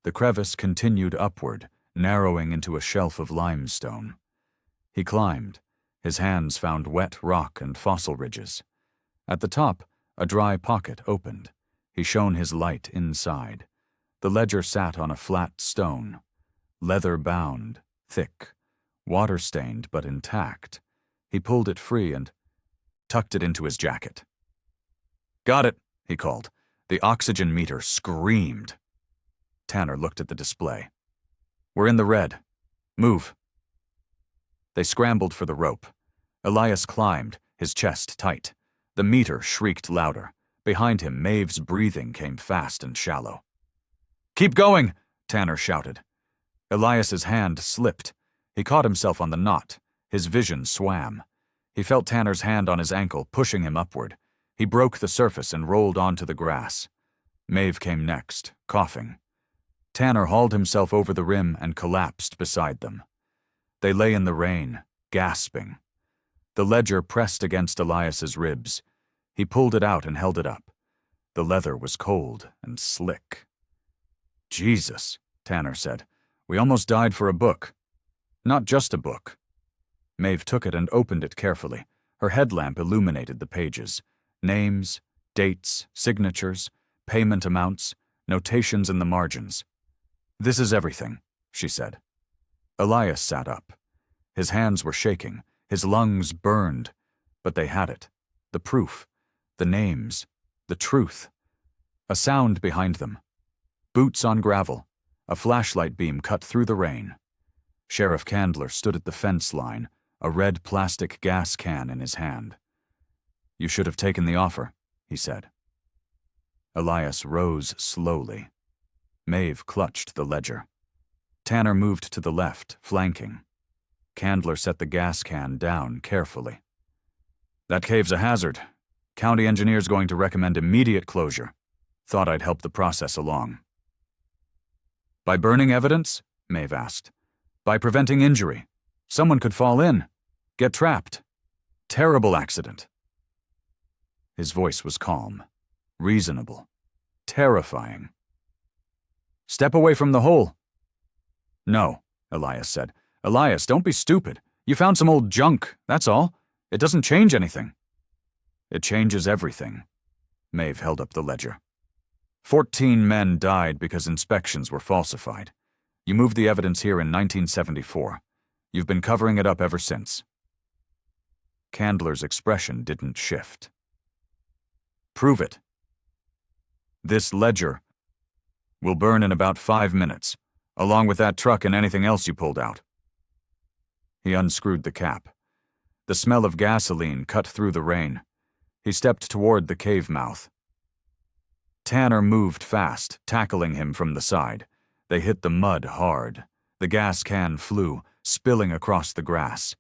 The crevice continued upward, narrowing into a shelf of limestone. He climbed. His hands found wet rock and fossil ridges. At the top, a dry pocket opened. He shone his light inside. The ledger sat on a flat stone, leather-bound, thick, water-stained but intact. He pulled it free and tucked it into his jacket. "Got it," he called. The oxygen meter screamed. Tanner looked at the display. "We're in the red. Move." They scrambled for the rope. Elias climbed, his chest tight. The meter shrieked louder. Behind him, Maeve's breathing came fast and shallow. "Keep going!" Tanner shouted. Elias's hand slipped. He caught himself on the knot. His vision swam. He felt Tanner's hand on his ankle, pushing him upward. He broke the surface and rolled onto the grass. Maeve came next, coughing. Tanner hauled himself over the rim and collapsed beside them. They lay in the rain, gasping. The ledger pressed against Elias's ribs. He pulled it out and held it up. The leather was cold and slick. "Jesus," Tanner said. "We almost died for a book." "Not just a book." Maeve took it and opened it carefully. Her headlamp illuminated the pages. Names, dates, signatures, payment amounts, notations in the margins. "This is everything," she said. Elias sat up. His hands were shaking. His lungs burned. But they had it. The proof. The names. The truth. A sound behind them. Boots on gravel. A flashlight beam cut through the rain. Sheriff Candler stood at the fence line, a red plastic gas can in his hand. "You should have taken the offer," he said. Elias rose slowly. Maeve clutched the ledger. Tanner moved to the left, flanking. Candler set the gas can down carefully. "That cave's a hazard. County engineer's going to recommend immediate closure. Thought I'd help the process along." "By burning evidence?" Maeve asked. "By preventing injury. Someone could fall in. Get trapped. Terrible accident." His voice was calm, reasonable, terrifying. "Step away from the hole." "No," Elias said. "Elias, don't be stupid. You found some old junk, that's all. It doesn't change anything." "It changes everything." Maeve held up the ledger. 14 men died because inspections were falsified. You moved the evidence here in 1974. You've been covering it up ever since. Candler's expression didn't shift. "Prove it." "This ledger will burn in about 5 minutes, along with that truck and anything else you pulled out." He unscrewed the cap. The smell of gasoline cut through the rain. He stepped toward the cave mouth. Tanner moved fast, tackling him from the side. They hit the mud hard. The gas can flew, spilling across the grass.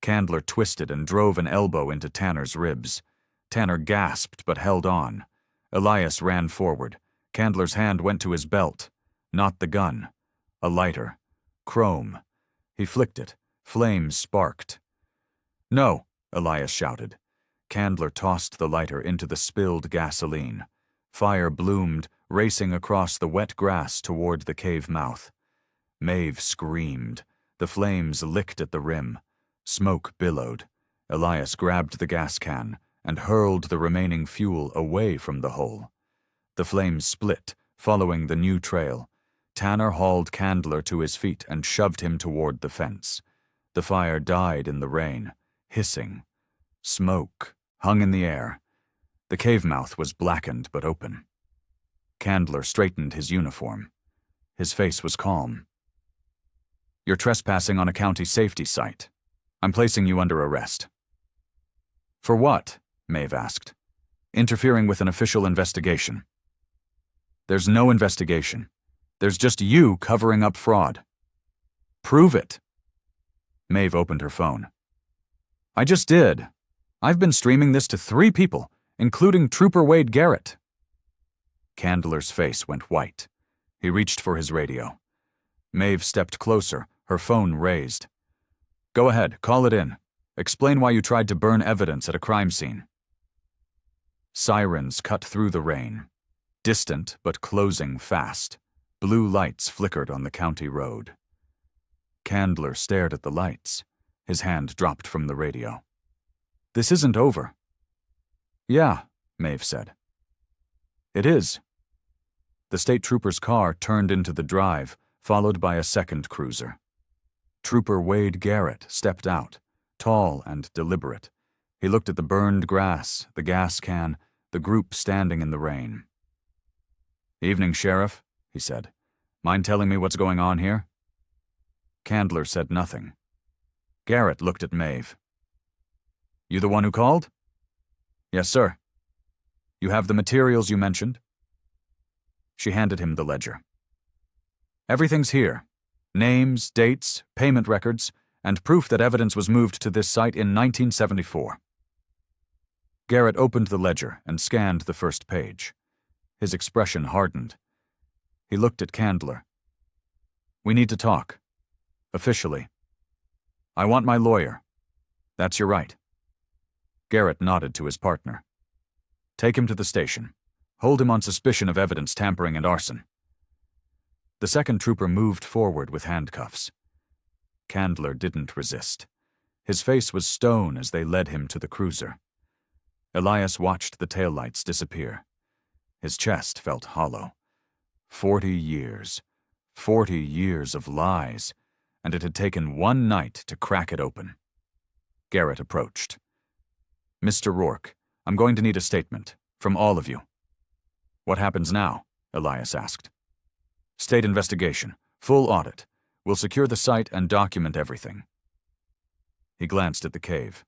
Candler twisted and drove an elbow into Tanner's ribs. Tanner gasped but held on. Elias ran forward. Candler's hand went to his belt. Not the gun. A lighter. Chrome. He flicked it. Flames sparked. "No," Elias shouted. Candler tossed the lighter into the spilled gasoline. Fire bloomed, racing across the wet grass toward the cave mouth. Maeve screamed. The flames licked at the rim. Smoke billowed. Elias grabbed the gas can and hurled the remaining fuel away from the hole. The flames split, following the new trail. Tanner hauled Candler to his feet and shoved him toward the fence. The fire died in the rain, hissing. Smoke hung in the air. The cave mouth was blackened but open. Candler straightened his uniform. His face was calm. "You're trespassing on a county safety site. I'm placing you under arrest." "For what?" Maeve asked. "Interfering with an official investigation." "There's no investigation. There's just you covering up fraud." "Prove it." Maeve opened her phone. "I just did. I've been streaming this to 3 people, including Trooper Wade Garrett." Candler's face went white. He reached for his radio. Maeve stepped closer, her phone raised. Go ahead, call it in. Explain why you tried to burn evidence at a crime scene. Sirens cut through the rain. Distant, but closing fast. Blue lights flickered on the county road. Candler stared at the lights. His hand dropped from the radio. This isn't over. Yeah, Maeve said. It is. The state trooper's car turned into the drive, followed by a second cruiser. Trooper Wade Garrett stepped out, tall and deliberate. He looked at the burned grass, the gas can, the group standing in the rain. Evening, Sheriff, he said. Mind telling me what's going on here? Candler said nothing. Garrett looked at Maeve. You the one who called? Yes, sir. You have the materials you mentioned? She handed him the ledger. Everything's here. Names, dates, payment records, and proof that evidence was moved to this site in 1974. Garrett opened the ledger and scanned the first page. His expression hardened. He looked at Candler. We need to talk. Officially. I want my lawyer. That's your right. Garrett nodded to his partner. Take him to the station. Hold him on suspicion of evidence tampering and arson. The second trooper moved forward with handcuffs. Candler didn't resist. His face was stone as they led him to the cruiser. Elias watched the taillights disappear. His chest felt hollow. 40 years. 40 years of lies, and it had taken one night to crack it open. Garrett approached. Mr. Rourke, I'm going to need a statement, from all of you. What happens now? Elias asked. State investigation, full audit. We'll secure the site and document everything. He glanced at the cave.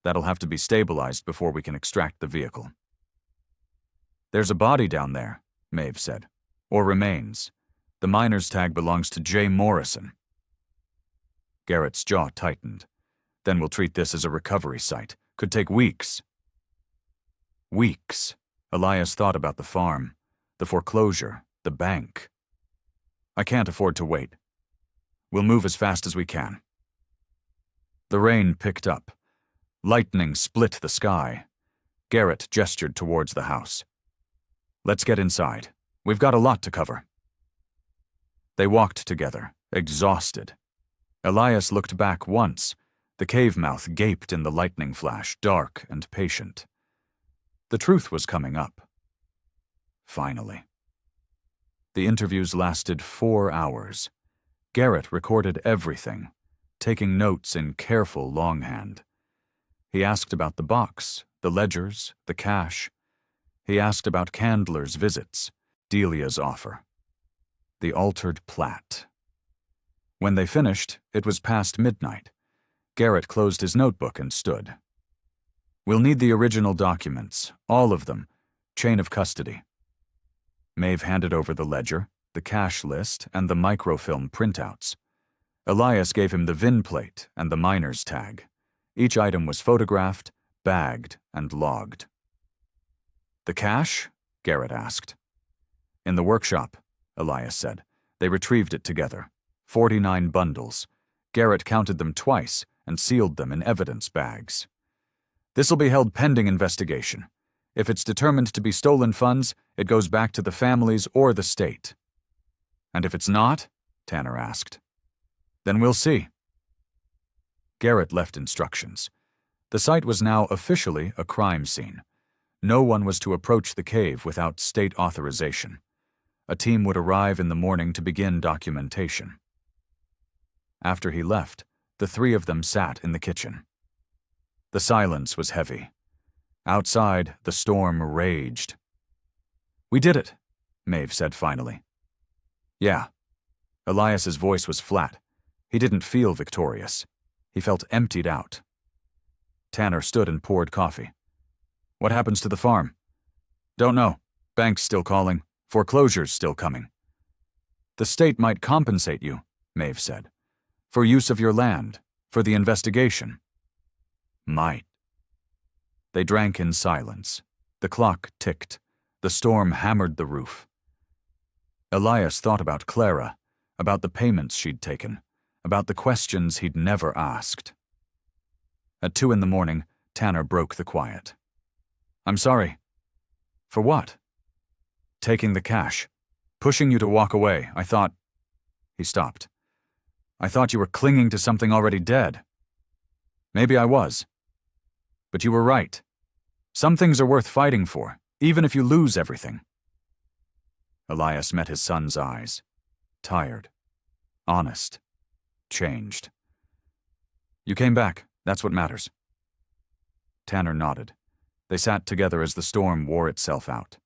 That'll have to be stabilized before we can extract the vehicle. There's a body down there, Maeve said. Or remains. The miner's tag belongs to Jay Morrison. Garrett's jaw tightened. Then we'll treat this as a recovery site. Could take weeks. Weeks. Elias thought about the farm, the foreclosure, the bank. I can't afford to wait. We'll move as fast as we can. The rain picked up. Lightning split the sky. Garrett gestured towards the house. Let's get inside. We've got a lot to cover. They walked together, exhausted. Elias looked back once. The cave mouth gaped in the lightning flash, dark and patient. The truth was coming up. Finally. The interviews lasted 4 hours. Garrett recorded everything, taking notes in careful longhand. He asked about the box, the ledgers, the cash. He asked about Candler's visits, Delia's offer. The altered plat. When they finished, it was past midnight. Garrett closed his notebook and stood. We'll need the original documents, all of them, chain of custody. Maeve handed over the ledger, the cash list, and the microfilm printouts. Elias gave him the VIN plate and the miner's tag. Each item was photographed, bagged, and logged. The cash? Garrett asked. In the workshop, Elias said. They retrieved it together. 49 bundles. Garrett counted them twice and sealed them in evidence bags. This'll be held pending investigation. If it's determined to be stolen funds, it goes back to the families or the state. And if it's not? Tanner asked. Then we'll see. Garrett left instructions. The site was now officially a crime scene. No one was to approach the cave without state authorization. A team would arrive in the morning to begin documentation. After he left, the three of them sat in the kitchen. The silence was heavy. Outside, the storm raged. We did it, Maeve said finally. Yeah. Elias's voice was flat. He didn't feel victorious. He felt emptied out. Tanner stood and poured coffee. What happens to the farm? Don't know. Bank's still calling. Foreclosure's still coming. The state might compensate you, Maeve said. For use of your land, for the investigation. Might. They drank in silence. The clock ticked. The storm hammered the roof. Elias thought about Clara, about the payments she'd taken, about the questions he'd never asked. At 2 a.m, Tanner broke the quiet. "I'm sorry." "For what?" "Taking the cash. Pushing you to walk away. I thought—" He stopped. "I thought you were clinging to something already dead." "Maybe I was. But you were right. Some things are worth fighting for, even if you lose everything." Elias met his son's eyes. Tired. Honest. Changed. "You came back. That's what matters." Tanner nodded. They sat together as the storm wore itself out.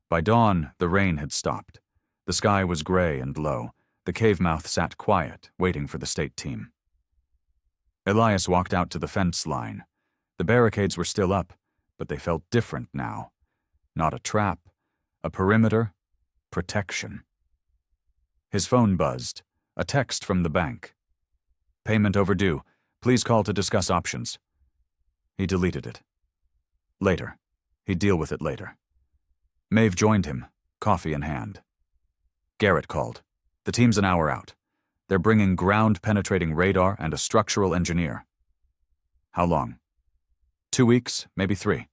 By dawn, the rain had stopped. The sky was gray and low. The cave mouth sat quiet, waiting for the state team. Elias walked out to the fence line. The barricades were still up, but they felt different now. Not a trap, a perimeter, protection. His phone buzzed. A text from the bank. "Payment overdue. Please call to discuss options." He deleted it. Later. He'd deal with it later. Maeve joined him, coffee in hand. Garrett called. "The team's an hour out. They're bringing ground-penetrating radar and a structural engineer." "How long?" 2 weeks, maybe 3.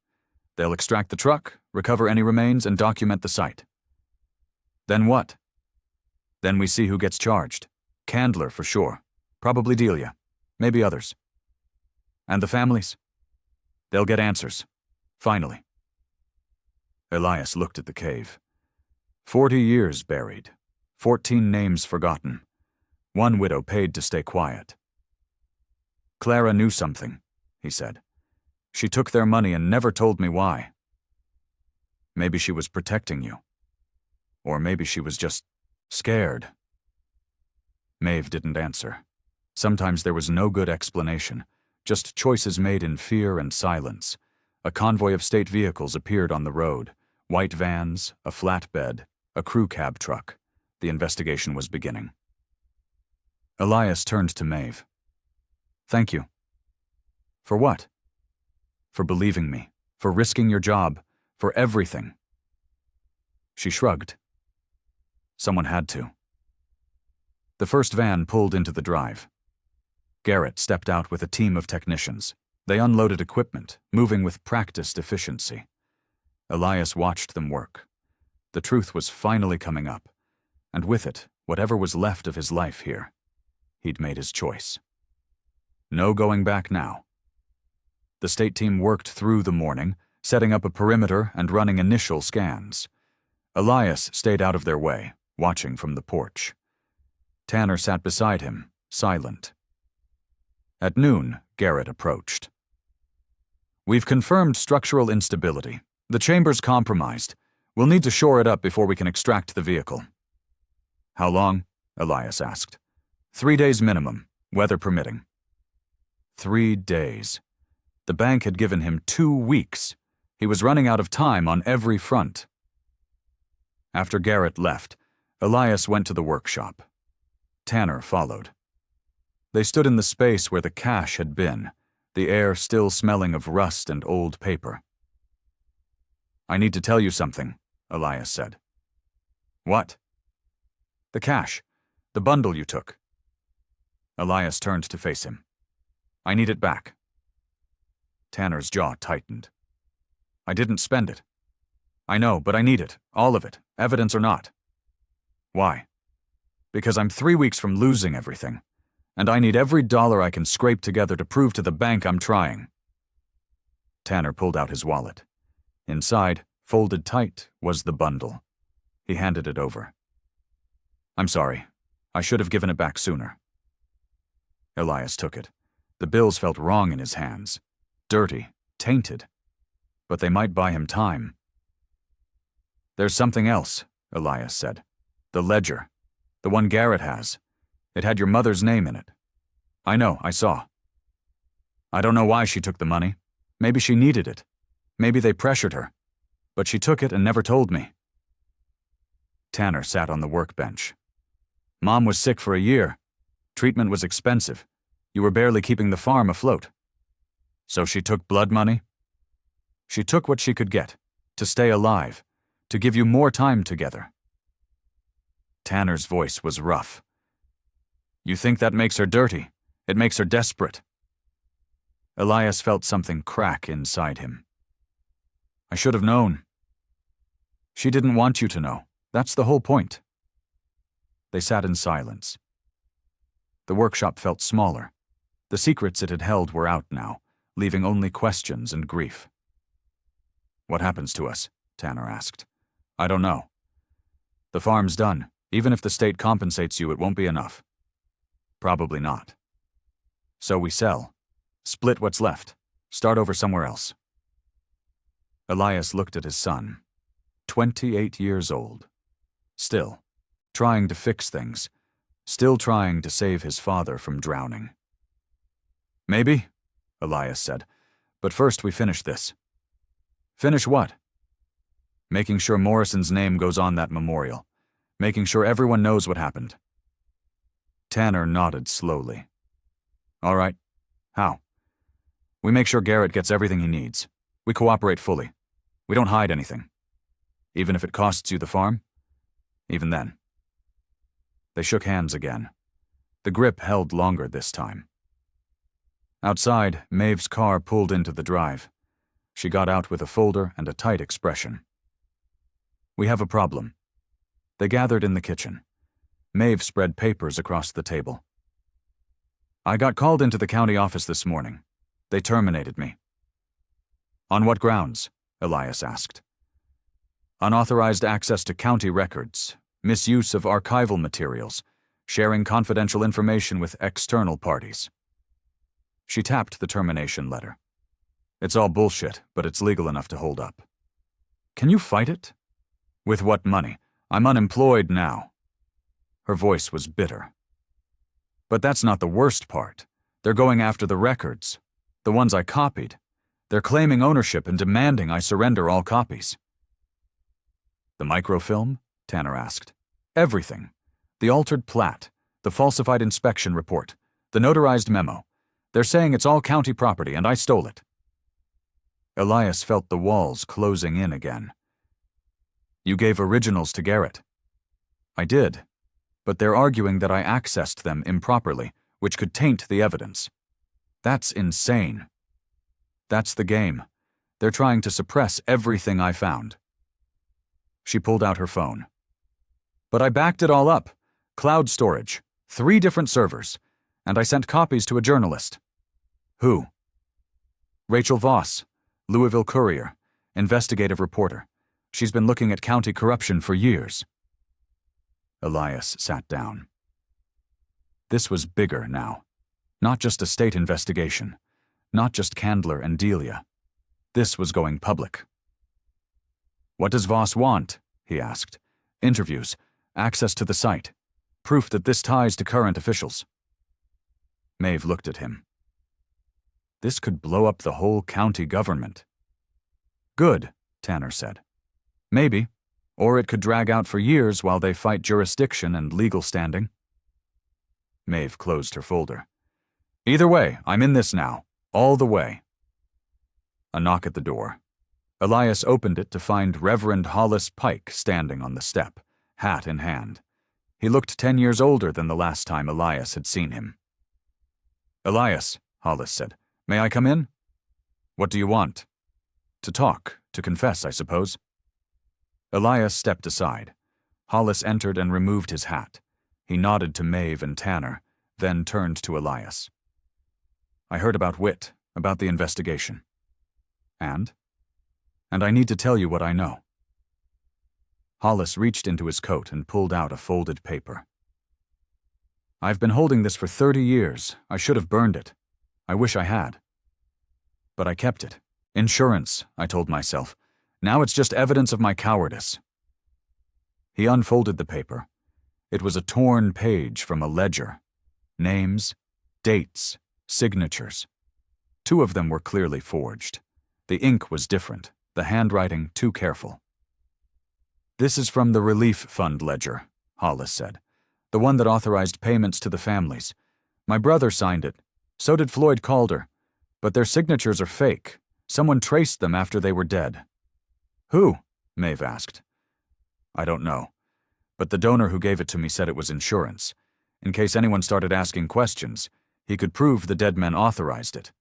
They'll extract the truck, recover any remains, and document the site. "Then what?" "Then we see who gets charged. Candler, for sure. Probably Delia. Maybe others." "And the families?" "They'll get answers. Finally." Elias looked at the cave. 40 years buried. 14 names forgotten. One widow paid to stay quiet. "Clara knew something," he said. "She took their money and never told me why." "Maybe she was protecting you. Or maybe she was just scared." Maeve didn't answer. Sometimes there was no good explanation, just choices made in fear and silence. A convoy of state vehicles appeared on the road. White vans, a flatbed, a crew cab truck. The investigation was beginning. Elias turned to Maeve. "Thank you." "For what?" "For believing me, for risking your job, for everything." She shrugged. "Someone had to." The first van pulled into the drive. Garrett stepped out with a team of technicians. They unloaded equipment, moving with practiced efficiency. Elias watched them work. The truth was finally coming up, and with it, whatever was left of his life here. He'd made his choice. No going back now. The state team worked through the morning, setting up a perimeter and running initial scans. Elias stayed out of their way, watching from the porch. Tanner sat beside him, silent. At noon, Garrett approached. "We've confirmed structural instability. The chamber's compromised. We'll need to shore it up before we can extract the vehicle." "How long?" Elias asked. 3 days minimum, weather permitting." 3 days. The bank had given him 2 weeks. He was running out of time on every front. After Garrett left, Elias went to the workshop. Tanner followed. They stood in the space where the cache had been, the air still smelling of rust and old paper. "I need to tell you something," Elias said. "What?" "The cache. The bundle you took." Elias turned to face him. "I need it back." Tanner's jaw tightened. "I didn't spend it." "I know, but I need it. All of it. Evidence or not." "Why?" "Because I'm 3 weeks from losing everything. And I need every dollar I can scrape together to prove to the bank I'm trying." Tanner pulled out his wallet. Inside, folded tight, was the bundle. He handed it over. "I'm sorry. I should have given it back sooner." Elias took it. The bills felt wrong in his hands. Dirty, tainted. But they might buy him time. "There's something else," Elias said. "The ledger. The one Garrett has. It had your mother's name in it." "I know, I saw." "I don't know why she took the money. Maybe she needed it. Maybe they pressured her. But she took it and never told me." Tanner sat on the workbench. "Mom was sick for a year. Treatment was expensive. You were barely keeping the farm afloat. So she took blood money?" "She took what she could get, to stay alive, to give you more time together." Tanner's voice was rough. You think that makes her dirty? It makes her desperate. Elias felt something crack inside him. I should have known. She didn't want you to know. That's the whole point. They sat in silence. The workshop felt smaller. The secrets it had held were out now, leaving only questions and grief. What happens to us? Tanner asked. I don't know. The farm's done. Even if the state compensates you, it won't be enough. Probably not. So we sell. Split what's left. Start over somewhere else. Elias looked at his son. 28 years old. Still, trying to fix things. Still trying to save his father from drowning. Maybe, Elias said, but first we finish this. Finish what? Making sure Morrison's name goes on that memorial. Making sure everyone knows what happened. Tanner nodded slowly. All right. How? We make sure Garrett gets everything he needs. We cooperate fully. We don't hide anything. Even if it costs you the farm? Even then. They shook hands again. The grip held longer this time. Outside, Maeve's car pulled into the drive. She got out with a folder and a tight expression. We have a problem. They gathered in the kitchen. Maeve spread papers across the table. I got called into the county office this morning. They terminated me. On what grounds? Elias asked. Unauthorized access to county records, misuse of archival materials, sharing confidential information with external parties. She tapped the termination letter. It's all bullshit, but it's legal enough to hold up. Can you fight it? With what money? I'm unemployed now. Her voice was bitter. But that's not the worst part. They're going after the records, the ones I copied. They're claiming ownership and demanding I surrender all copies. The microfilm? Tanner asked. Everything. The altered plat, the falsified inspection report, the notarized memo. They're saying it's all county property and I stole it. Elias felt the walls closing in again. You gave originals to Garrett. I did, but they're arguing that I accessed them improperly, which could taint the evidence. That's insane. That's the game. They're trying to suppress everything I found. She pulled out her phone. But I backed it all up. Cloud storage, 3 different servers, and I sent copies to a journalist. Who? Rachel Voss, Louisville Courier, investigative reporter. She's been looking at county corruption for years. Elias sat down. This was bigger now. Not just a state investigation. Not just Candler and Delia. This was going public. What does Voss want? He asked. Interviews, access to the site, proof that this ties to current officials. Maeve looked at him. This could blow up the whole county government. Good, Tanner said. Maybe, or it could drag out for years while they fight jurisdiction and legal standing. Maeve closed her folder. Either way, I'm in this now, all the way. A knock at the door. Elias opened it to find Reverend Hollis Pike standing on the step, hat in hand. He looked 10 years older than the last time Elias had seen him. Elias, Hollis said, may I come in? What do you want? To talk, to confess, I suppose. Elias stepped aside. Hollis entered and removed his hat. He nodded to Maeve and Tanner, then turned to Elias. I heard about Witt, about the investigation. And I need to tell you what I know. Hollis reached into his coat and pulled out a folded paper. I've been holding this for 30 years. I should have burned it. I wish I had. But I kept it. Insurance, I told myself. Now it's just evidence of my cowardice. He unfolded the paper. It was a torn page from a ledger. Names, dates, signatures. 2 of them were clearly forged. The ink was different, the handwriting too careful. This is from the Relief Fund ledger, Hollis said. The one that authorized payments to the families. My brother signed it. So did Floyd Calder. But their signatures are fake. Someone traced them after they were dead. Who? Maeve asked. I don't know. But the donor who gave it to me said it was insurance. In case anyone started asking questions, he could prove the dead men authorized it.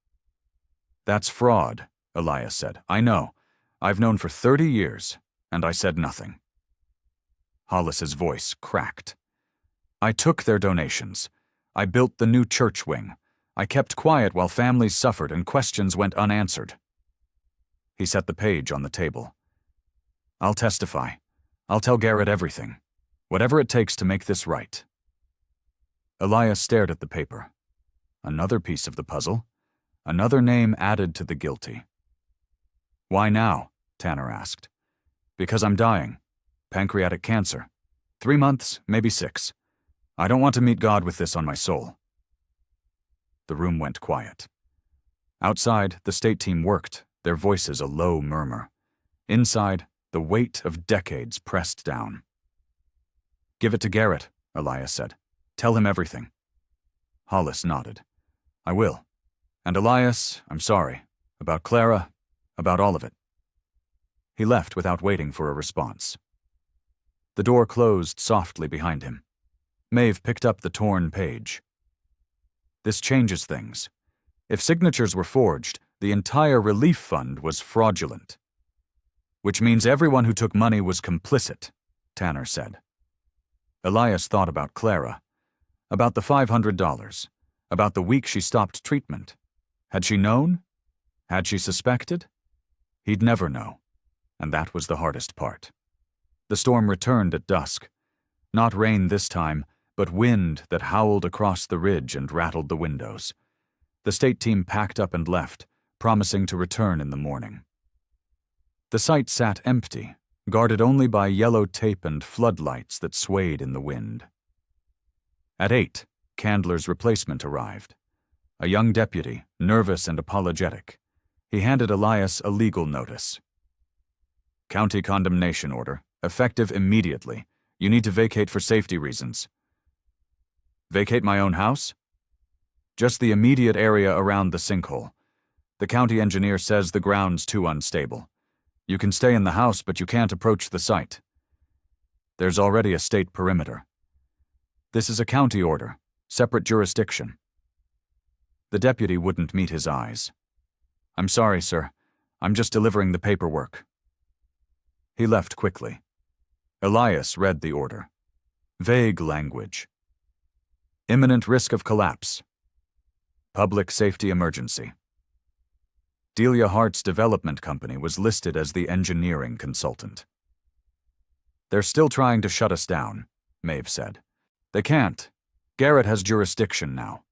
That's fraud, Elias said. I know. I've known for 30 years, and I said nothing. Hollis's voice cracked. I took their donations. I built the new church wing. I kept quiet while families suffered and questions went unanswered. He set the page on the table. I'll testify. I'll tell Garrett everything. Whatever it takes to make this right. Elias stared at the paper. Another piece of the puzzle. Another name added to the guilty. Why now? Tanner asked. Because I'm dying. Pancreatic cancer. 3 months, maybe 6. I don't want to meet God with this on my soul. The room went quiet. Outside, the state team worked, their voices a low murmur. Inside, the weight of decades pressed down. Give it to Garrett, Elias said. Tell him everything. Hollis nodded. I will. And Elias, I'm sorry. About Clara, about all of it. He left without waiting for a response. The door closed softly behind him. Maeve picked up the torn page. This changes things. If signatures were forged, the entire relief fund was fraudulent. Which means everyone who took money was complicit, Tanner said. Elias thought about Clara, about the $500, about the week she stopped treatment. Had she known? Had she suspected? He'd never know, and that was the hardest part. The storm returned at dusk. Not rain this time, but wind that howled across the ridge and rattled the windows. The state team packed up and left, promising to return in the morning. The site sat empty, guarded only by yellow tape and floodlights that swayed in the wind. At 8, Candler's replacement arrived. A young deputy, nervous and apologetic. He handed Elias a legal notice. County condemnation order, effective immediately. You need to vacate for safety reasons. Vacate my own house? Just the immediate area around the sinkhole. The county engineer says the ground's too unstable. You can stay in the house, but you can't approach the site. There's already a state perimeter. This is a county order, separate jurisdiction. The deputy wouldn't meet his eyes. I'm sorry, sir. I'm just delivering the paperwork. He left quickly. Elias read the order. Vague language. Imminent risk of collapse. Public safety emergency. Delia Hart's development company was listed as the engineering consultant. They're still trying to shut us down, Maeve said. They can't. Garrett has jurisdiction now.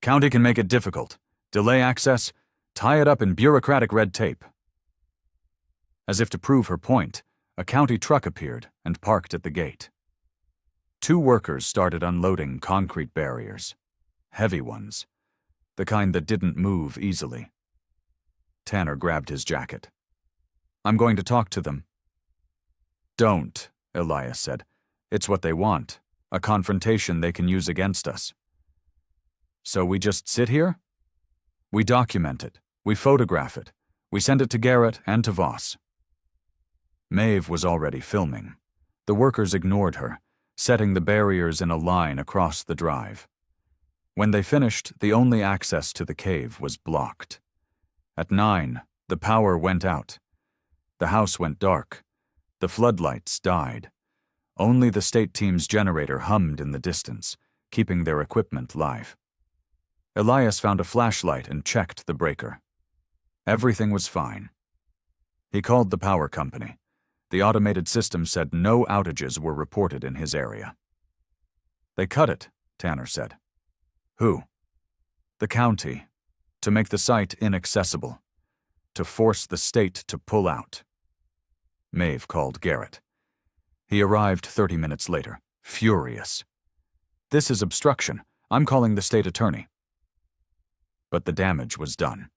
County can make it difficult, delay access, tie it up in bureaucratic red tape. As if to prove her point, a county truck appeared and parked at the gate. 2 workers started unloading concrete barriers. Heavy ones. The kind that didn't move easily. Tanner grabbed his jacket. I'm going to talk to them. Don't, Elias said. It's what they want. A confrontation they can use against us. So we just sit here? We document it. We photograph it. We send it to Garrett and to Voss. Maeve was already filming. The workers ignored her, setting the barriers in a line across the drive. When they finished, the only access to the cave was blocked. At 9, the power went out. The house went dark. The floodlights died. Only the state team's generator hummed in the distance, keeping their equipment live. Elias found a flashlight and checked the breaker. Everything was fine. He called the power company. The automated system said no outages were reported in his area. They cut it, Tanner said. Who? The county, to make the site inaccessible, to force the state to pull out. Maeve called Garrett. He arrived 30 minutes later, furious. This is obstruction. I'm calling the state attorney. But the damage was done.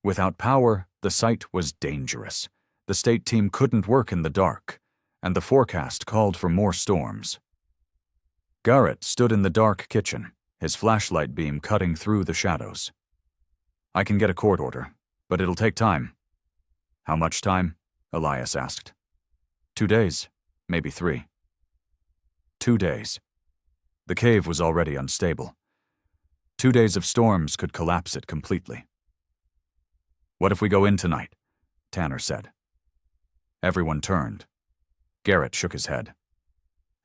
Without power, the site was dangerous. The state team couldn't work in the dark, and the forecast called for more storms. Garrett stood in the dark kitchen, his flashlight beam cutting through the shadows. I can get a court order, but it'll take time. How much time? Elias asked. 2 days, maybe 3. 2 days. The cave was already unstable. 2 days of storms could collapse it completely. "What if we go in tonight?" Tanner said. Everyone turned. Garrett shook his head.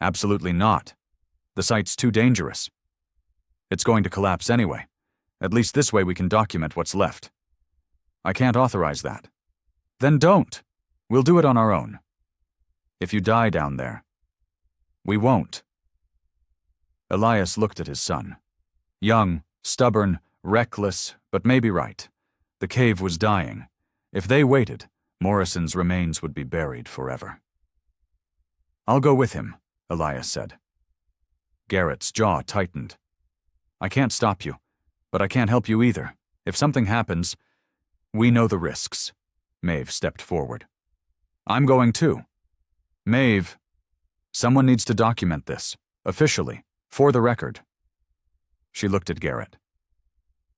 "Absolutely not. The site's too dangerous. It's going to collapse anyway. At least this way we can document what's left." "I can't authorize that." "Then don't. We'll do it on our own." "If you die down there." "We won't." Elias looked at his son. Young, stubborn, reckless, but maybe right. The cave was dying. If they waited, Morrison's remains would be buried forever. "I'll go with him," Elias said. Garrett's jaw tightened. "I can't stop you, but I can't help you either. If something happens, we know the risks." Maeve stepped forward. "I'm going too." "Maeve, someone needs to document this, officially, for the record." She looked at Garrett.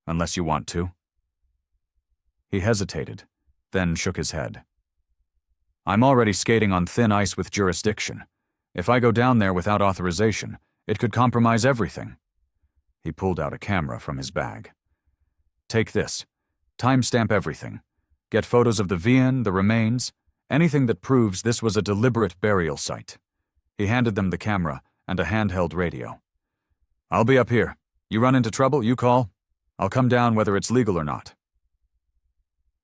"Unless you want to." He hesitated, then shook his head. "I'm already skating on thin ice with jurisdiction. If I go down there without authorization, it could compromise everything." He pulled out a camera from his bag. "Take this. Timestamp everything. Get photos of the Vian, the remains, anything that proves this was a deliberate burial site." He handed them the camera and a handheld radio. "I'll be up here. You run into trouble, you call. I'll come down whether it's legal or not."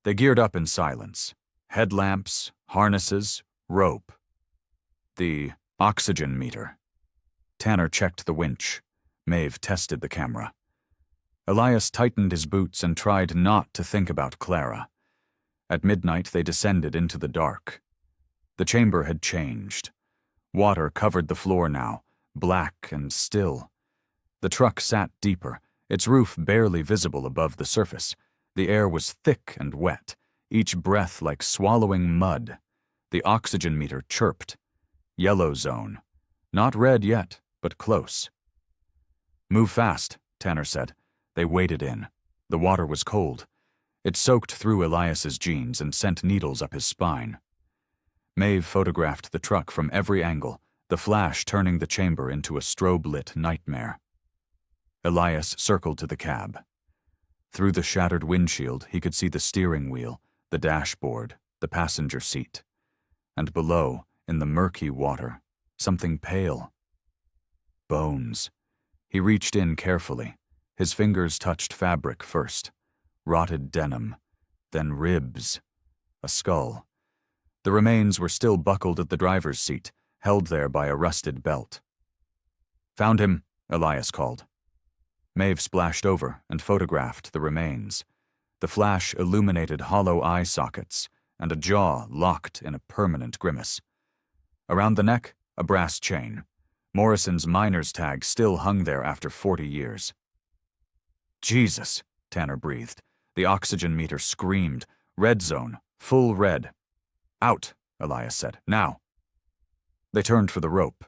They geared up in silence. Headlamps, harnesses, rope. The oxygen meter. Tanner checked the winch. Maeve tested the camera. Elias tightened his boots and tried not to think about Clara. At midnight, they descended into the dark. The chamber had changed. Water covered the floor now, black and still. The truck sat deeper, its roof barely visible above the surface. The air was thick and wet, each breath like swallowing mud. The oxygen meter chirped. Yellow zone. Not red yet, but close. "Move fast," Tanner said. They waded in. The water was cold. It soaked through Elias's jeans and sent needles up his spine. Maeve photographed the truck from every angle, the flash turning the chamber into a strobe-lit nightmare. Elias circled to the cab. Through the shattered windshield, he could see the steering wheel, the dashboard, the passenger seat. And below, in the murky water, something pale. Bones. He reached in carefully. His fingers touched fabric first. Rotted denim. Then ribs. A skull. The remains were still buckled at the driver's seat, held there by a rusted belt. "Found him," Elias called. Maeve splashed over and photographed the remains. The flash illuminated hollow eye sockets and a jaw locked in a permanent grimace. Around the neck, a brass chain. Morrison's miner's tag still hung there after 40 years. "Jesus," Tanner breathed. The oxygen meter screamed. "Red zone. Full red." "Out," Elias said. "Now." They turned for the rope.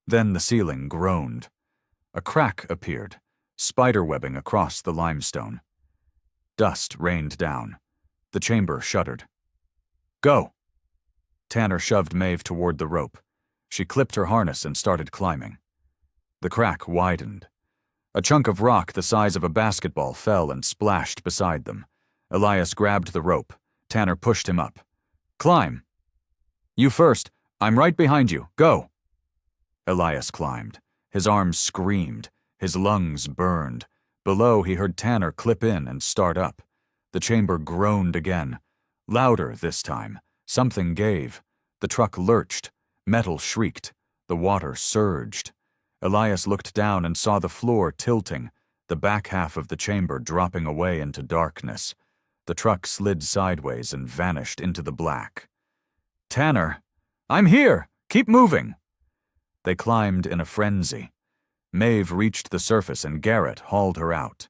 Then the ceiling groaned. A crack appeared, spiderwebbing across the limestone. Dust rained down. The chamber shuddered. "Go!" Tanner shoved Maeve toward the rope. She clipped her harness and started climbing. The crack widened. A chunk of rock the size of a basketball fell and splashed beside them. Elias grabbed the rope. Tanner pushed him up. "Climb." "You first. I'm right behind you. Go." Elias climbed. His arms screamed. His lungs burned. Below, he heard Tanner clip in and start up. The chamber groaned again. Louder this time. Something gave. The truck lurched. Metal shrieked. The water surged. Elias looked down and saw the floor tilting, the back half of the chamber dropping away into darkness. The truck slid sideways and vanished into the black. "Tanner! I'm here! Keep moving!" They climbed in a frenzy. Maeve reached the surface and Garrett hauled her out.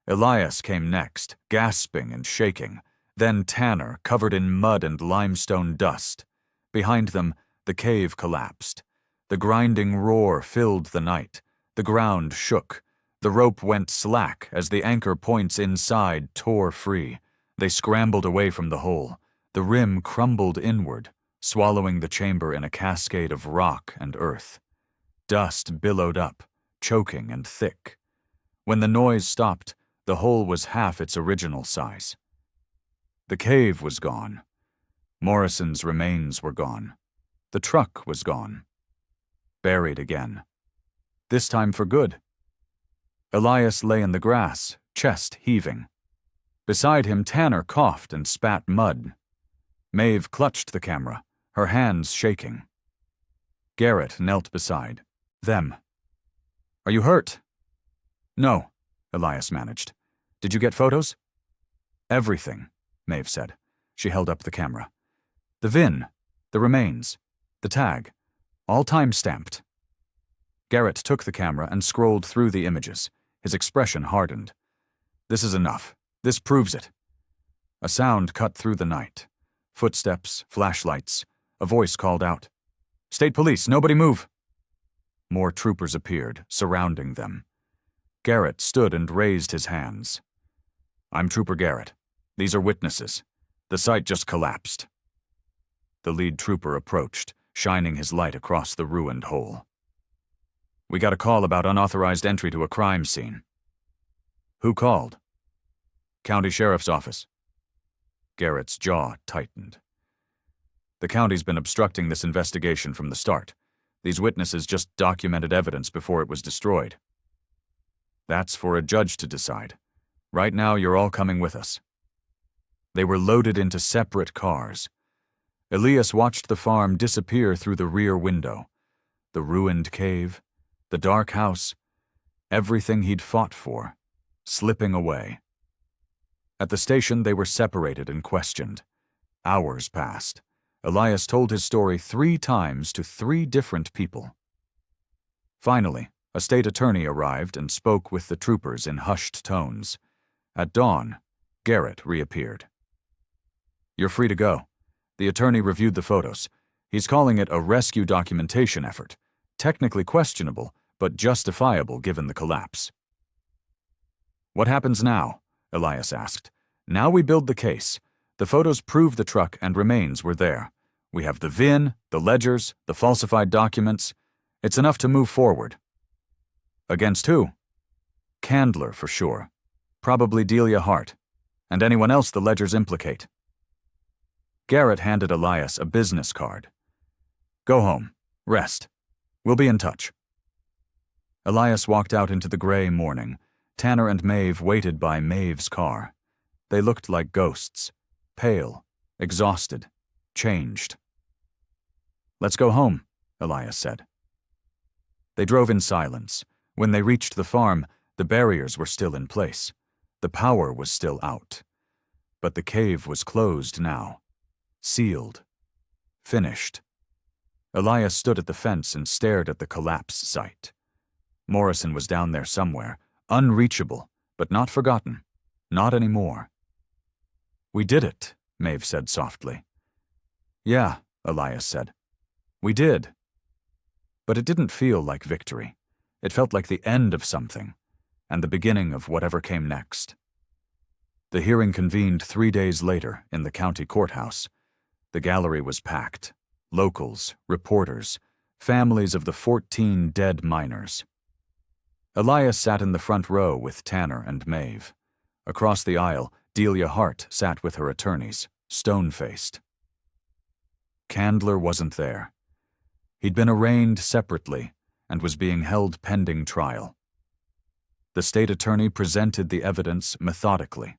Elias came next, gasping and shaking. Then Tanner, covered in mud and limestone dust. Behind them, the cave collapsed. The grinding roar filled the night. The ground shook. The rope went slack as the anchor points inside tore free. They scrambled away from the hole. The rim crumbled inward, swallowing the chamber in a cascade of rock and earth. Dust billowed up. choking and thick. When the noise stopped, the hole was half its original size. The cave was gone. Morrison's remains were gone. The truck was gone. Buried again. This time for good. Elias lay in the grass, chest heaving. Beside him, Tanner coughed and spat mud. Maeve clutched the camera, her hands shaking. Garrett knelt beside them. "Are you hurt?" "No," Elias managed. "Did you get photos?" "Everything," Maeve said. She held up the camera. "The VIN, the remains, the tag, all time-stamped." Garrett took the camera and scrolled through the images. His expression hardened. "This is enough. This proves it." A sound cut through the night. Footsteps, flashlights. A voice called out, "State Police, nobody move!" More troopers appeared, surrounding them. Garrett stood and raised his hands. "I'm Trooper Garrett. These are witnesses. The site just collapsed." The lead trooper approached, shining his light across the ruined hole. "We got a call about unauthorized entry to a crime scene." "Who called?" "County Sheriff's Office." Garrett's jaw tightened. "The county's been obstructing this investigation from the start. These witnesses just documented evidence before it was destroyed." "That's for a judge to decide. Right now, you're all coming with us." They were loaded into separate cars. Elias watched the farm disappear through the rear window. The ruined cave, the dark house, everything he'd fought for, slipping away. At the station, they were separated and questioned. Hours passed. Elias told his story 3 times to 3 different people. Finally, a state attorney arrived and spoke with the troopers in hushed tones. At dawn, Garrett reappeared. "You're free to go." The attorney reviewed the photos. He's calling it a rescue documentation effort. Technically questionable, but justifiable given the collapse. "What happens now?" Elias asked. "Now we build the case. The photos prove the truck and remains were there. We have the VIN, the ledgers, the falsified documents. It's enough to move forward." "Against who?" "Candler, for sure. Probably Delia Hart. And anyone else the ledgers implicate." Garrett handed Elias a business card. "Go home. Rest. We'll be in touch." Elias walked out into the gray morning. Tanner and Maeve waited by Maeve's car. They looked like ghosts. Pale, exhausted, changed. "Let's go home," Elias said. They drove in silence. When they reached the farm, the barriers were still in place. The power was still out. But the cave was closed now. Sealed. Finished. Elias stood at the fence and stared at the collapse site. Morrison was down there somewhere, unreachable, but not forgotten. Not anymore. "We did it," Maeve said softly. "Yeah," Elias said. "We did." But it didn't feel like victory. It felt like the end of something, and the beginning of whatever came next. The hearing convened 3 days later in the county courthouse. The gallery was packed. Locals, reporters, families of the 14 dead miners. Elias sat in the front row with Tanner and Maeve. Across the aisle, Delia Hart sat with her attorneys, stone-faced. Candler wasn't there. He'd been arraigned separately and was being held pending trial. The state attorney presented the evidence methodically.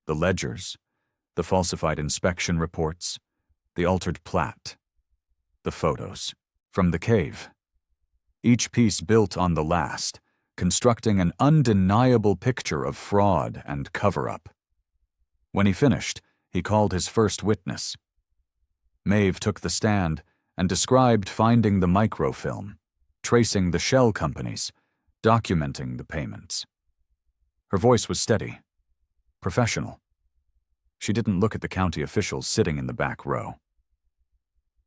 The ledgers, the falsified inspection reports, the altered plat, the photos from the cave. Each piece built on the last, constructing an undeniable picture of fraud and cover-up. When he finished, he called his first witness. Maeve took the stand and described finding the microfilm, tracing the shell companies, documenting the payments. Her voice was steady, professional. She didn't look at the county officials sitting in the back row.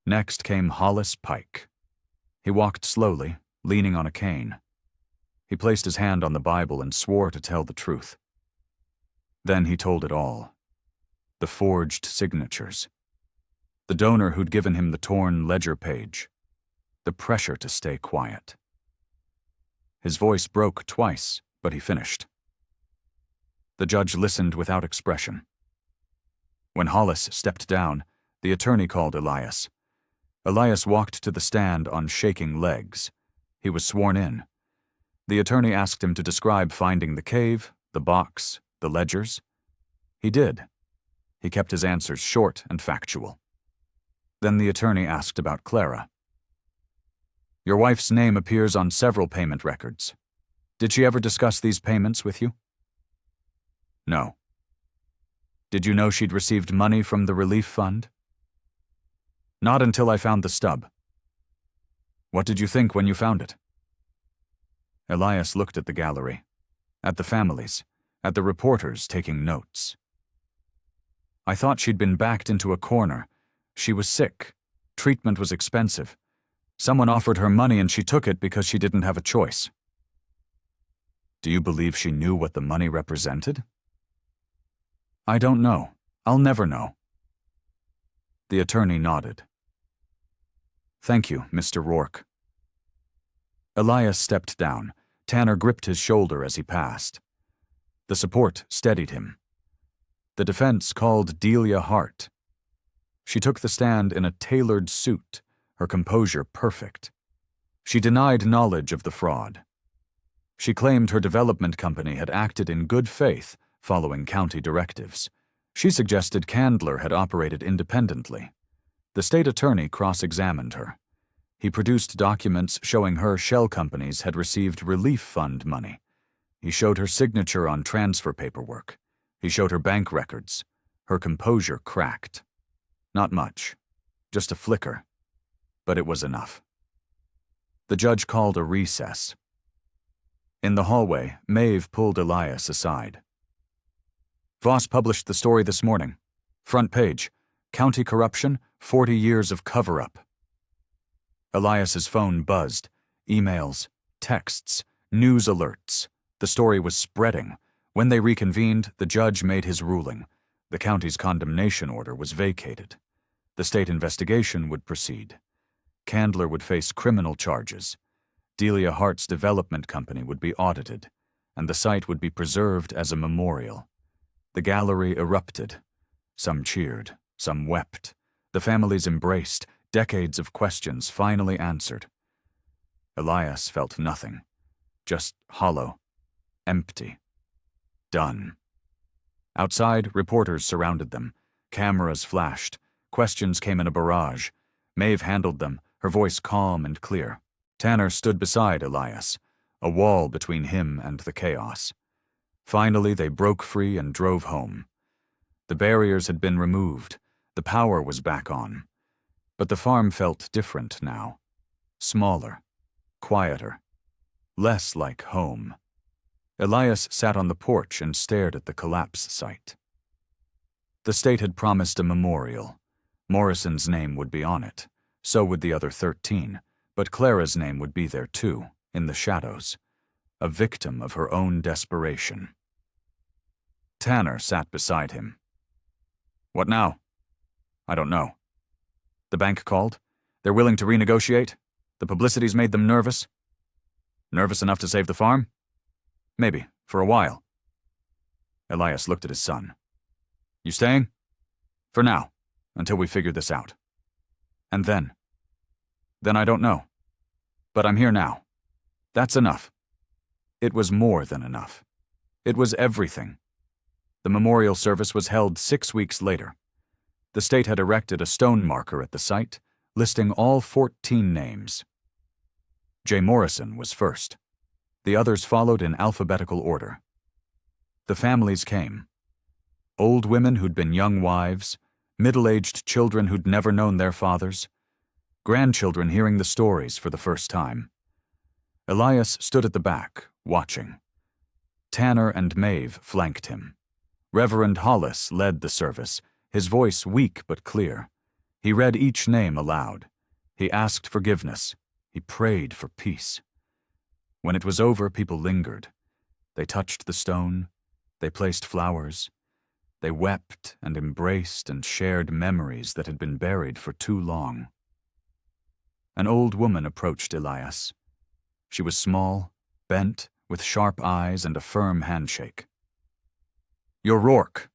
Next came Hollis Pike. He walked slowly, leaning on a cane. He placed his hand on the Bible and swore to tell the truth. Then he told it all. The forged signatures. The donor who'd given him the torn ledger page. The pressure to stay quiet. His voice broke twice, but he finished. The judge listened without expression. When Hollis stepped down, the attorney called Elias. Elias walked to the stand on shaking legs. He was sworn in. The attorney asked him to describe finding the cave, the box, the ledgers. He did. He kept his answers short and factual. Then the attorney asked about Clara. Your wife's name appears on several payment records. Did she ever discuss these payments with you? No. Did you know she'd received money from the relief fund? Not until I found the stub. What did you think when you found it? Elias looked at the gallery, at the families, at the reporters taking notes. I thought she'd been backed into a corner. She was sick. Treatment was expensive. Someone offered her money and she took it because she didn't have a choice. Do you believe she knew what the money represented? I don't know. I'll never know. The attorney nodded. Thank you, Mr. Rourke. Elias stepped down. Tanner gripped his shoulder as he passed. The support steadied him. The defense called Delia Hart. She took the stand in a tailored suit, her composure perfect. She denied knowledge of the fraud. She claimed her development company had acted in good faith following county directives. She suggested Candler had operated independently. The state attorney cross-examined her. He produced documents showing her shell companies had received relief fund money. He showed her signature on transfer paperwork. He showed her bank records. Her composure cracked. Not much, just a flicker, but it was enough. The judge called a recess. In the hallway, Maeve pulled Elias aside. Voss published the story this morning. Front page, County Corruption, 40 Years of Cover-Up. Elias's phone buzzed. Emails, texts, news alerts. The story was spreading. When they reconvened, the judge made his ruling. The county's condemnation order was vacated. The state investigation would proceed. Candler would face criminal charges. Delia Hart's development company would be audited, and the site would be preserved as a memorial. The gallery erupted. Some cheered, some wept. The families embraced, decades of questions finally answered. Elias felt nothing, just hollow, empty, done. Outside, reporters surrounded them. Cameras flashed. Questions came in a barrage. Maeve handled them, her voice calm and clear. Tanner stood beside Elias, a wall between him and the chaos. Finally, they broke free and drove home. The barriers had been removed. The power was back on. But the farm felt different now. Smaller, quieter, less like home. Elias sat on the porch and stared at the collapse site. The state had promised a memorial. Morrison's name would be on it. So would the other 13. But Clara's name would be there too, in the shadows. A victim of her own desperation. Tanner sat beside him. What now? I don't know. The bank called. They're willing to renegotiate. The publicity's made them nervous. Nervous enough to save the farm? Maybe, for a while. Elias looked at his son. You staying? For now, until we figure this out. And then? Then I don't know. But I'm here now. That's enough. It was more than enough. It was everything. The memorial service was held 6 weeks later. The state had erected a stone marker at the site, listing all 14 names. J. Morrison was first. The others followed in alphabetical order. The families came. Old women who'd been young wives, middle-aged children who'd never known their fathers, grandchildren hearing the stories for the first time. Elias stood at the back, watching. Tanner and Maeve flanked him. Reverend Hollis led the service, his voice weak but clear. He read each name aloud. He asked forgiveness. He prayed for peace. When it was over, people lingered. They touched the stone. They placed flowers. They wept and embraced and shared memories that had been buried for too long. An old woman approached Elias. She was small, bent, with sharp eyes and a firm handshake. "You're Rourke."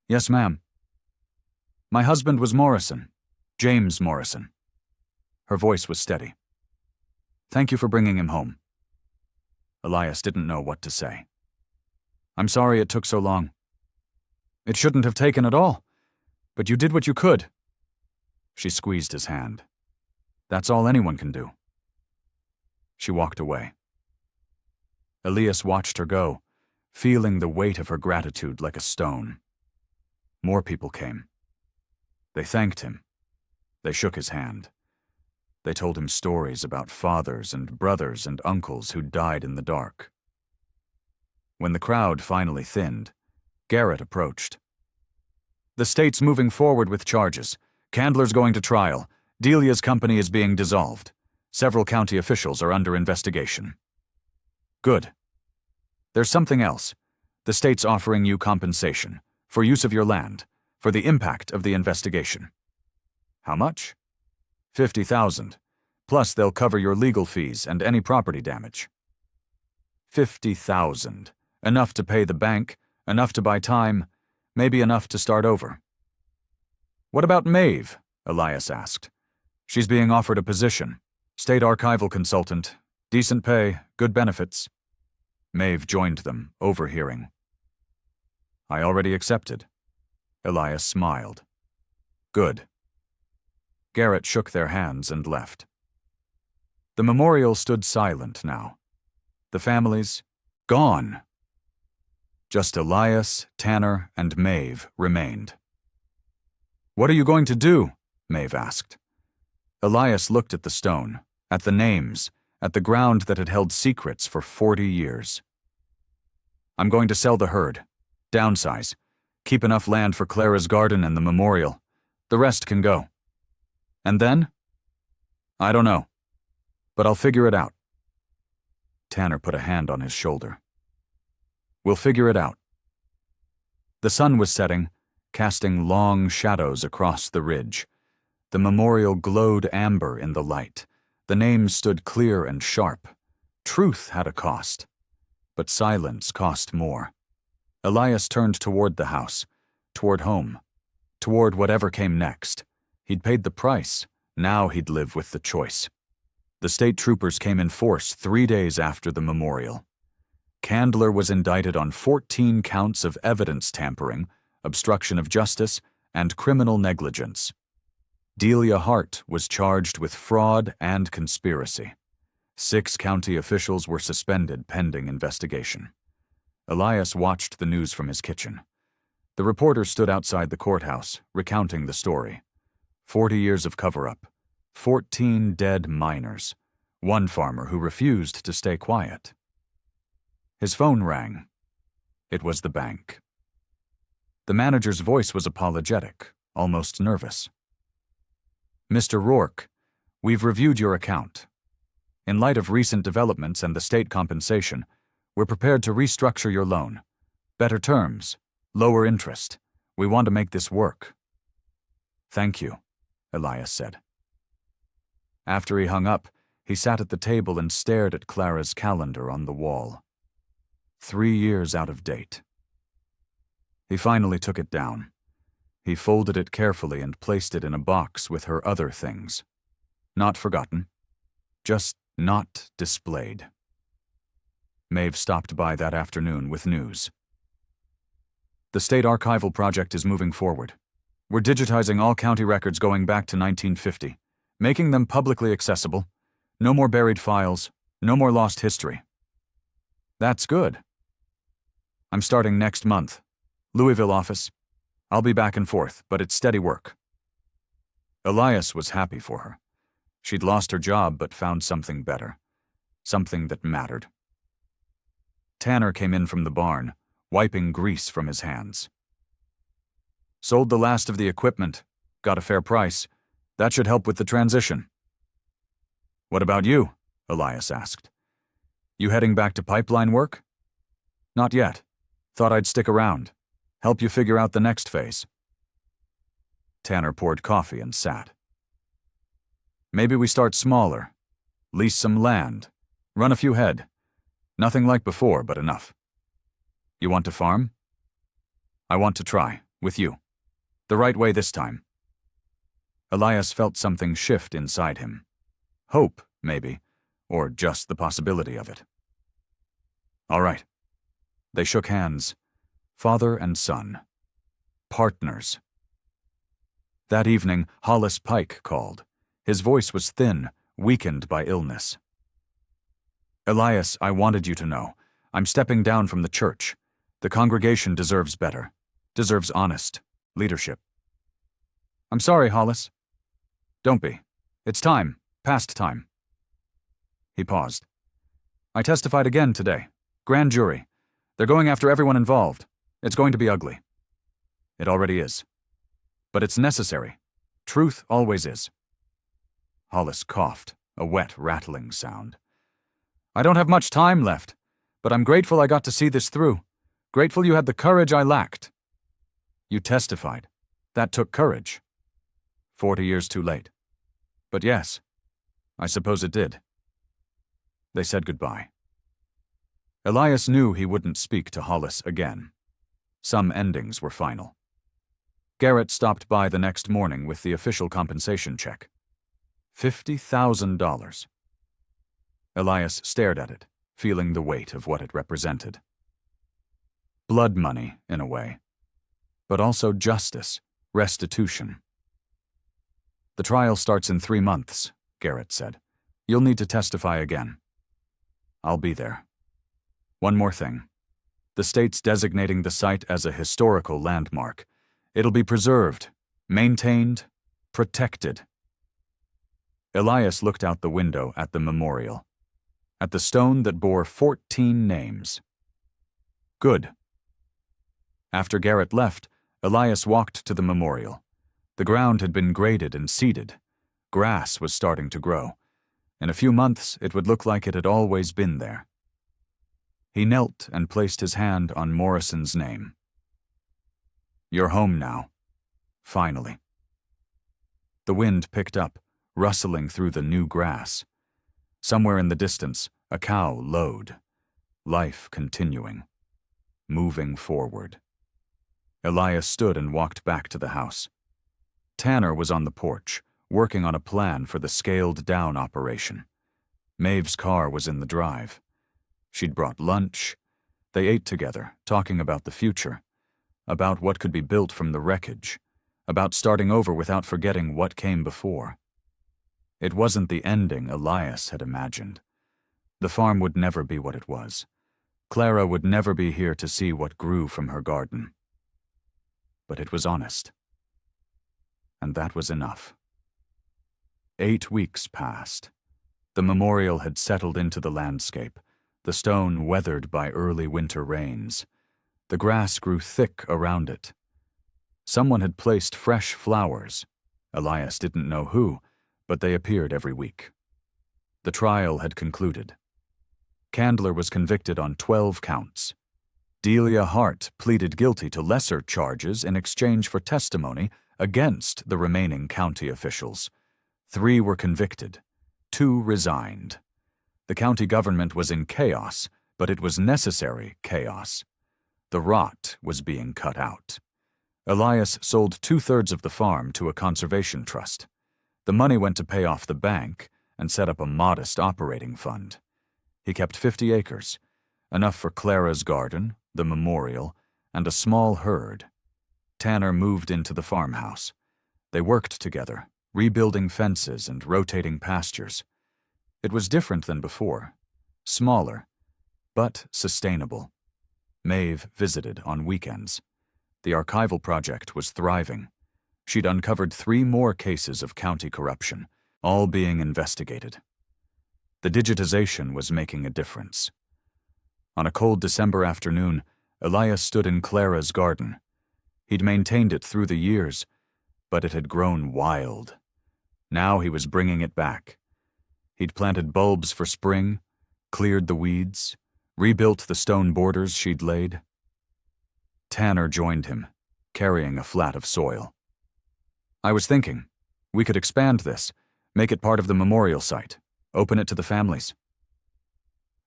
"Yes, ma'am." "My husband was Morrison, James Morrison." Her voice was steady. "Thank you for bringing him home." Elias didn't know what to say. "I'm sorry it took so long." "It shouldn't have taken at all. But you did what you could." She squeezed his hand. "That's all anyone can do." She walked away. Elias watched her go, feeling the weight of her gratitude like a stone. More people came. They thanked him. They shook his hand. They told him stories about fathers and brothers and uncles who died in the dark. When the crowd finally thinned, Garrett approached. "The state's moving forward with charges. Candler's going to trial. Delia's company is being dissolved. Several county officials are under investigation." "Good. There's something else. The state's offering you compensation for use of your land, for the impact of the investigation." "How much?" $50,000. Plus they'll cover your legal fees and any property damage." $50,000. Enough to pay the bank, enough to buy time, maybe enough to start over. "What about Maeve?" Elias asked. "She's being offered a position. State archival consultant. Decent pay, good benefits." Maeve joined them, overhearing. "I already accepted." Elias smiled. "Good." Garrett shook their hands and left. The memorial stood silent now. The families, gone. Just Elias, Tanner, and Maeve remained. "What are you going to do?" Maeve asked. Elias looked at the stone, at the names, at the ground that had held secrets for 40 years. "I'm going to sell the herd, downsize, keep enough land for Clara's garden and the memorial. The rest can go." "And then?" "I don't know. But I'll figure it out." Tanner put a hand on his shoulder. "We'll figure it out." The sun was setting, casting long shadows across the ridge. The memorial glowed amber in the light. The names stood clear and sharp. Truth had a cost, but silence cost more. Elias turned toward the house, toward home, toward whatever came next. He'd paid the price. Now he'd live with the choice. The state troopers came in force 3 days after the memorial. Candler was indicted on 14 counts of evidence tampering, obstruction of justice, and criminal negligence. Delia Hart was charged with fraud and conspiracy. 6 county officials were suspended pending investigation. Elias watched the news from his kitchen. The reporter stood outside the courthouse, recounting the story. 40 years of cover-up, 14 dead miners, 1 farmer who refused to stay quiet. His phone rang. It was the bank. The manager's voice was apologetic, almost nervous. "Mr. Rourke, we've reviewed your account. In light of recent developments and the state compensation, we're prepared to restructure your loan. Better terms, lower interest. We want to make this work." "Thank you," Elias said. After he hung up, he sat at the table and stared at Clara's calendar on the wall. 3 years out of date. He finally took it down. He folded it carefully and placed it in a box with her other things. Not forgotten, just not displayed. Maeve stopped by that afternoon with news. "The state archival project is moving forward. We're digitizing all county records going back to 1950, making them publicly accessible. No more buried files, no more lost history." "That's good." "I'm starting next month. Louisville office. I'll be back and forth, but it's steady work." Elias was happy for her. She'd lost her job but found something better. Something that mattered. Tanner came in from the barn, wiping grease from his hands. "Sold the last of the equipment. Got a fair price. That should help with the transition." "What about you?" Elias asked. "You heading back to pipeline work?" "Not yet. Thought I'd stick around. Help you figure out the next phase." Tanner poured coffee and sat. "Maybe we start smaller. Lease some land. Run a few head. Nothing like before, but enough. You want to farm? I want to try, with you. The right way this time. Elias felt something shift inside him. Hope, maybe, or just the possibility of it. All right. They shook hands, father and son. Partners. That evening, Hollis Pike called. His voice was thin, weakened by illness. Elias, I wanted you to know. I'm stepping down from the church. The congregation deserves better. Deserves honest leadership. I'm sorry, Hollis. Don't be. It's time. Past time. He paused. I testified again today. Grand jury. They're going after everyone involved. It's going to be ugly. It already is. But it's necessary. Truth always is. Hollis coughed, a wet, rattling sound. I don't have much time left, but I'm grateful I got to see this through. Grateful you had the courage I lacked. You testified. That took courage. 40 years too late. But yes, I suppose it did. They said goodbye. Elias knew he wouldn't speak to Hollis again. Some endings were final. Garrett stopped by the next morning with the official compensation check. $50,000. Elias stared at it, feeling the weight of what it represented. Blood money, in a way, but also justice, restitution. The trial starts in 3 months, Garrett said. You'll need to testify again. I'll be there. One more thing. The state's designating the site as a historical landmark. It'll be preserved, maintained, protected. Elias looked out the window at the memorial, at the stone that bore 14 names. Good. After Garrett left, Elias walked to the memorial. The ground had been graded and seeded. Grass was starting to grow. In a few months, it would look like it had always been there. He knelt and placed his hand on Morrison's name. You're home now. Finally. The wind picked up, rustling through the new grass. Somewhere in the distance, a cow lowed. Life continuing. Moving forward. Elias stood and walked back to the house. Tanner was on the porch, working on a plan for the scaled-down operation. Maeve's car was in the drive. She'd brought lunch. They ate together, talking about the future, about what could be built from the wreckage, about starting over without forgetting what came before. It wasn't the ending Elias had imagined. The farm would never be what it was. Clara would never be here to see what grew from her garden. But it was honest. And that was enough. 8 weeks passed. The memorial had settled into the landscape, the stone weathered by early winter rains. The grass grew thick around it. Someone had placed fresh flowers. Elias didn't know who, but they appeared every week. The trial had concluded. Candler was convicted on 12 counts. Delia Hart pleaded guilty to lesser charges in exchange for testimony against the remaining county officials. 3 were convicted. 2 resigned. The county government was in chaos, but it was necessary chaos. The rot was being cut out. Elias sold 2/3 of the farm to a conservation trust. The money went to pay off the bank and set up a modest operating fund. He kept 50 acres, enough for Clara's garden, the memorial, and a small herd. Tanner moved into the farmhouse. They worked together, rebuilding fences and rotating pastures. It was different than before, smaller, but sustainable. Maeve visited on weekends. The archival project was thriving. She'd uncovered 3 more cases of county corruption, all being investigated. The digitization was making a difference. On a cold December afternoon, Elias stood in Clara's garden. He'd maintained it through the years, but it had grown wild. Now he was bringing it back. He'd planted bulbs for spring, cleared the weeds, rebuilt the stone borders she'd laid. Tanner joined him, carrying a flat of soil. I was thinking, we could expand this, make it part of the memorial site, open it to the families.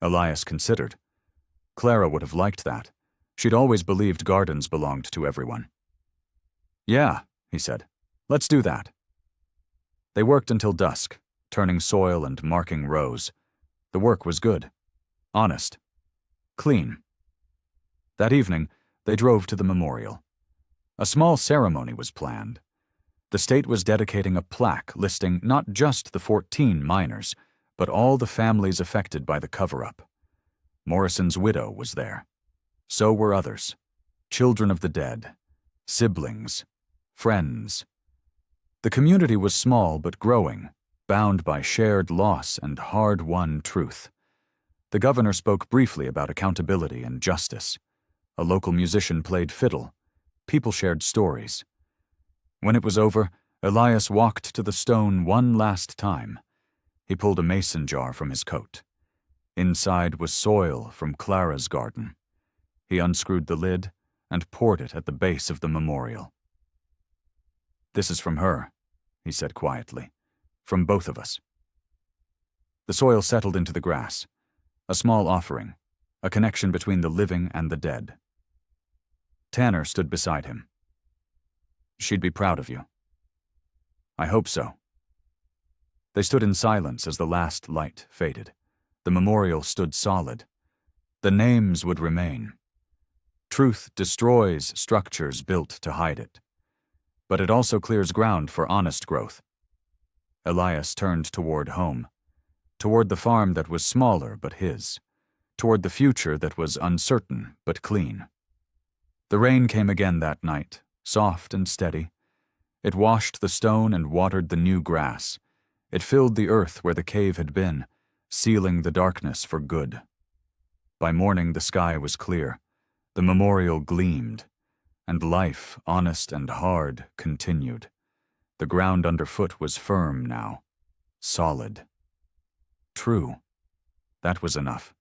Elias considered. Clara would have liked that. She'd always believed gardens belonged to everyone. "Yeah," he said. "Let's do that." They worked until dusk, turning soil and marking rows. The work was good. Honest. Clean. That evening, they drove to the memorial. A small ceremony was planned. The state was dedicating a plaque listing not just the 14 miners, but all the families affected by the cover-up. Morrison's widow was there. So were others. Children of the dead. Siblings. Friends. The community was small but growing, bound by shared loss and hard-won truth. The governor spoke briefly about accountability and justice. A local musician played fiddle. People shared stories. When it was over, Elias walked to the stone one last time. He pulled a mason jar from his coat. Inside was soil from Clara's garden. He unscrewed the lid and poured it at the base of the memorial. "This is from her," he said quietly. "From both of us." The soil settled into the grass. A small offering, a connection between the living and the dead. Tanner stood beside him. "She'd be proud of you." "I hope so." They stood in silence as the last light faded. The memorial stood solid. The names would remain. Truth destroys structures built to hide it. But it also clears ground for honest growth. Elias turned toward home, toward the farm that was smaller but his, toward the future that was uncertain but clean. The rain came again that night, soft and steady. It washed the stone and watered the new grass. It filled the earth where the cave had been, sealing the darkness for good. By morning the sky was clear. The memorial gleamed. And life, honest and hard, continued. The ground underfoot was firm now. Solid. True. That was enough.